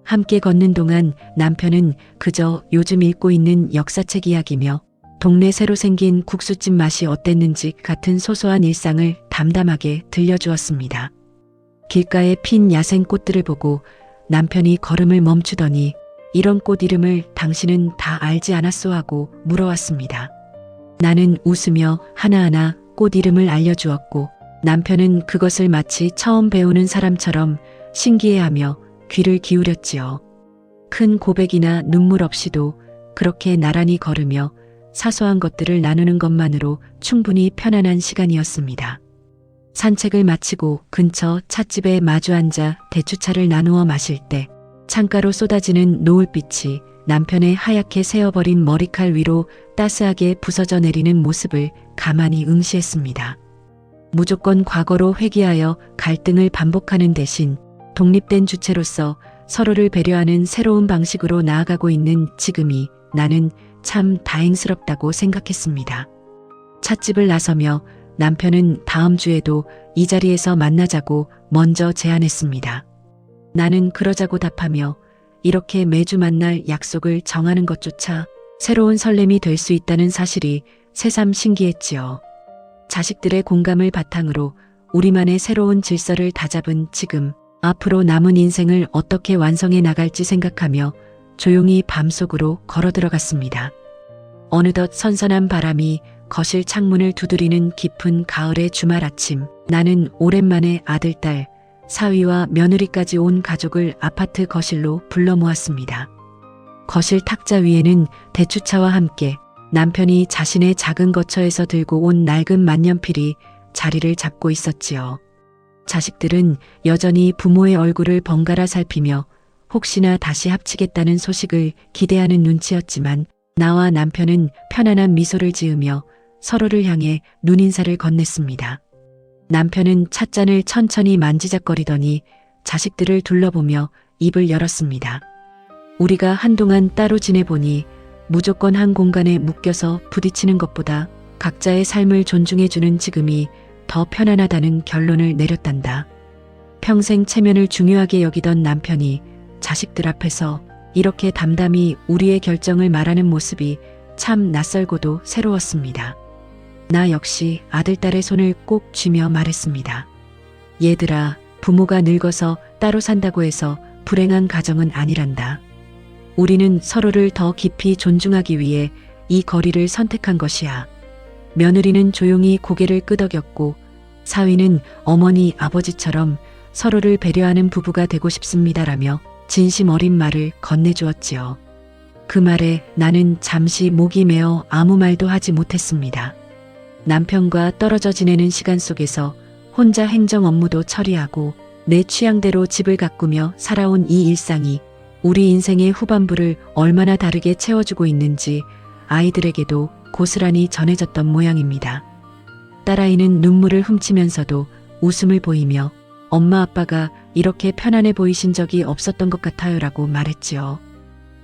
함께 걷는 동안 남편은 그저 요즘 읽고 있는 역사책 이야기며 동네 새로 생긴 국수집 맛이 어땠는지 같은 소소한 일상을 담담하게 들려주었습니다. 길가에 핀 야생 꽃들을 보고 남편이 걸음을 멈추더니 이런 꽃 이름을 당신은 다 알지 않았소 하고 물어왔습니다. 나는 웃으며 하나하나 꽃 이름을 알려주었고 남편은 그것을 마치 처음 배우는 사람처럼 신기해하며 귀를 기울였지요. 큰 고백이나 눈물 없이도 그렇게 나란히 걸으며 사소한 것들을 나누는 것만으로 충분히 편안한 시간이었습니다. 산책을 마치고 근처 찻집에 마주 앉아 대추차를 나누어 마실 때 창가로 쏟아지는 노을빛이 남편의 하얗게 새어버린 머리칼 위로 따스하게 부서져 내리는 모습을 가만히 응시했습니다. 무조건 과거로 회귀하여 갈등을 반복하는 대신 독립된 주체로서 서로를 배려하는 새로운 방식으로 나아가고 있는 지금이 나는 참 다행스럽다고 생각했습니다. 찻집을 나서며 남편은 다음 주에도 이 자리에서 만나자고 먼저 제안했습니다. 나는 그러자고 답하며 이렇게 매주 만날 약속을 정하는 것조차 새로운 설렘이 될 수 있다는 사실이 새삼 신기했지요. 자식들의 공감을 바탕으로 우리만의 새로운 질서를 다잡은 지금 앞으로 남은 인생을 어떻게 완성해 나갈지 생각하며 조용히 밤속으로 걸어 들어갔습니다. 어느덧 선선한 바람이 거실 창문을 두드리는 깊은 가을의 주말 아침, 나는 오랜만에 아들, 딸, 사위와 며느리까지 온 가족을 아파트 거실로 불러 모았습니다. 거실 탁자 위에는 대추차와 함께 남편이 자신의 작은 거처에서 들고 온 낡은 만년필이 자리를 잡고 있었지요. 자식들은 여전히 부모의 얼굴을 번갈아 살피며 혹시나 다시 합치겠다는 소식을 기대하는 눈치였지만 나와 남편은 편안한 미소를 지으며 서로를 향해 눈인사를 건넸습니다. 남편은 찻잔을 천천히 만지작거리더니 자식들을 둘러보며 입을 열었습니다. 우리가 한동안 따로 지내보니 무조건 한 공간에 묶여서 부딪히는 것보다 각자의 삶을 존중해주는 지금이 더 편안하다는 결론을 내렸단다. 평생 체면을 중요하게 여기던 남편이 자식들 앞에서 이렇게 담담히 우리의 결정을 말하는 모습이 참 낯설고도 새로웠습니다. 나 역시 아들, 딸의 손을 꼭 쥐며 말했습니다. 얘들아, 부모가 늙어서 따로 산다고 해서 불행한 가정은 아니란다. 우리는 서로를 더 깊이 존중하기 위해 이 거리를 선택한 것이야. 며느리는 조용히 고개를 끄덕였고 사위는 어머니, 아버지처럼 서로를 배려하는 부부가 되고 싶습니다라며 진심 어린 말을 건네주었지요. 그 말에 나는 잠시 목이 메어 아무 말도 하지 못했습니다. 남편과 떨어져 지내는 시간 속에서 혼자 행정 업무도 처리하고 내 취향대로 집을 가꾸며 살아온 이 일상이 우리 인생의 후반부를 얼마나 다르게 채워주고 있는지 아이들에게도 고스란히 전해졌던 모양입니다. 딸아이는 눈물을 훔치면서도 웃음을 보이며 엄마 아빠가 이렇게 편안해 보이신 적이 없었던 것 같아요라고 말했지요.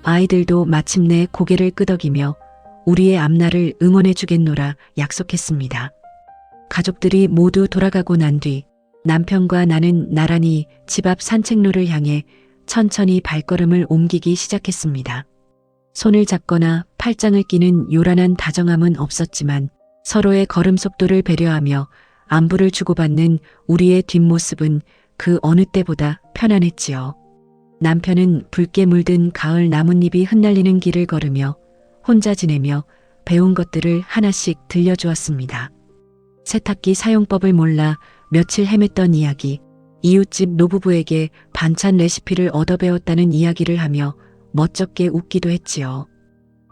아이들도 마침내 고개를 끄덕이며 우리의 앞날을 응원해 주겠노라 약속했습니다. 가족들이 모두 돌아가고 난 뒤 남편과 나는 나란히 집 앞 산책로를 향해 천천히 발걸음을 옮기기 시작했습니다. 손을 잡거나 팔짱을 끼는 요란한 다정함은 없었지만 서로의 걸음 속도를 배려하며 안부를 주고받는 우리의 뒷모습은 그 어느 때보다 편안했지요. 남편은 붉게 물든 가을 나뭇잎이 흩날리는 길을 걸으며 혼자 지내며 배운 것들을 하나씩 들려주었습니다. 세탁기 사용법을 몰라 며칠 헤맸던 이야기, 이웃집 노부부에게 반찬 레시피를 얻어 배웠다는 이야기를 하며 멋쩍게 웃기도 했지요.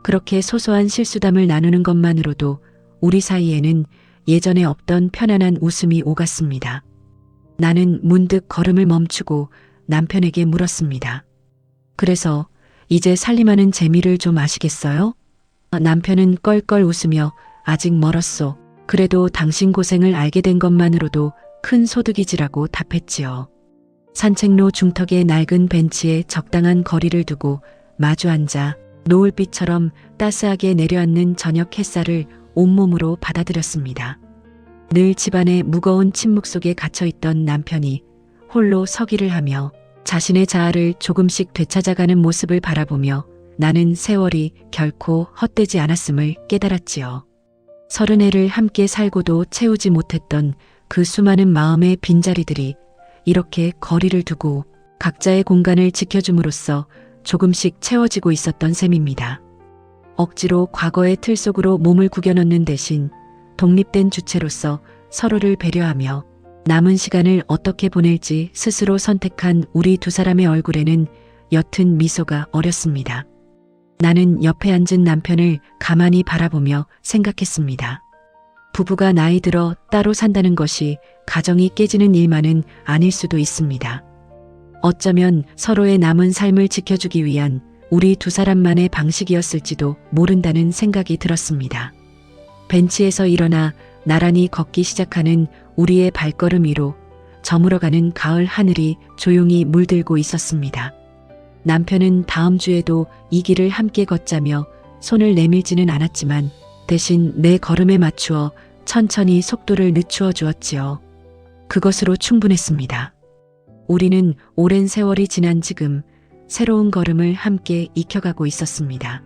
그렇게 소소한 실수담을 나누는 것만으로도 우리 사이에는 예전에 없던 편안한 웃음이 오갔습니다. 나는 문득 걸음을 멈추고 남편에게 물었습니다. 그래서 이제 살림하는 재미를 좀 아시겠어요? 남편은 껄껄 웃으며 아직 멀었소. 그래도 당신 고생을 알게 된 것만으로도 큰 소득이지라고 답했지요. 산책로 중턱의 낡은 벤치에 적당한 거리를 두고 마주 앉아 노을빛처럼 따스하게 내려앉는 저녁 햇살을 온몸으로 받아들였습니다. 늘 집안의 무거운 침묵 속에 갇혀있던 남편이 홀로 서기를 하며 자신의 자아를 조금씩 되찾아가는 모습을 바라보며 나는 세월이 결코 헛되지 않았음을 깨달았지요. 30해를 함께 살고도 채우지 못했던 그 수많은 마음의 빈자리들이 이렇게 거리를 두고 각자의 공간을 지켜줌으로써 조금씩 채워지고 있었던 셈입니다. 억지로 과거의 틀 속으로 몸을 구겨넣는 대신 독립된 주체로서 서로를 배려하며 남은 시간을 어떻게 보낼지 스스로 선택한 우리 두 사람의 얼굴에는 옅은 미소가 어렸습니다. 나는 옆에 앉은 남편을 가만히 바라보며 생각했습니다. 부부가 나이 들어 따로 산다는 것이 가정이 깨지는 일만은 아닐 수도 있습니다. 어쩌면 서로의 남은 삶을 지켜주기 위한 우리 두 사람만의 방식이었을지도 모른다는 생각이 들었습니다. 벤치에서 일어나 나란히 걷기 시작하는 우리의 발걸음 위로 저물어가는 가을 하늘이 조용히 물들고 있었습니다. 남편은 다음 주에도 이 길을 함께 걷자며 손을 내밀지는 않았지만 대신 내 걸음에 맞추어 천천히 속도를 늦추어 주었지요. 그것으로 충분했습니다. 우리는 오랜 세월이 지난 지금 새로운 걸음을 함께 익혀가고 있었습니다.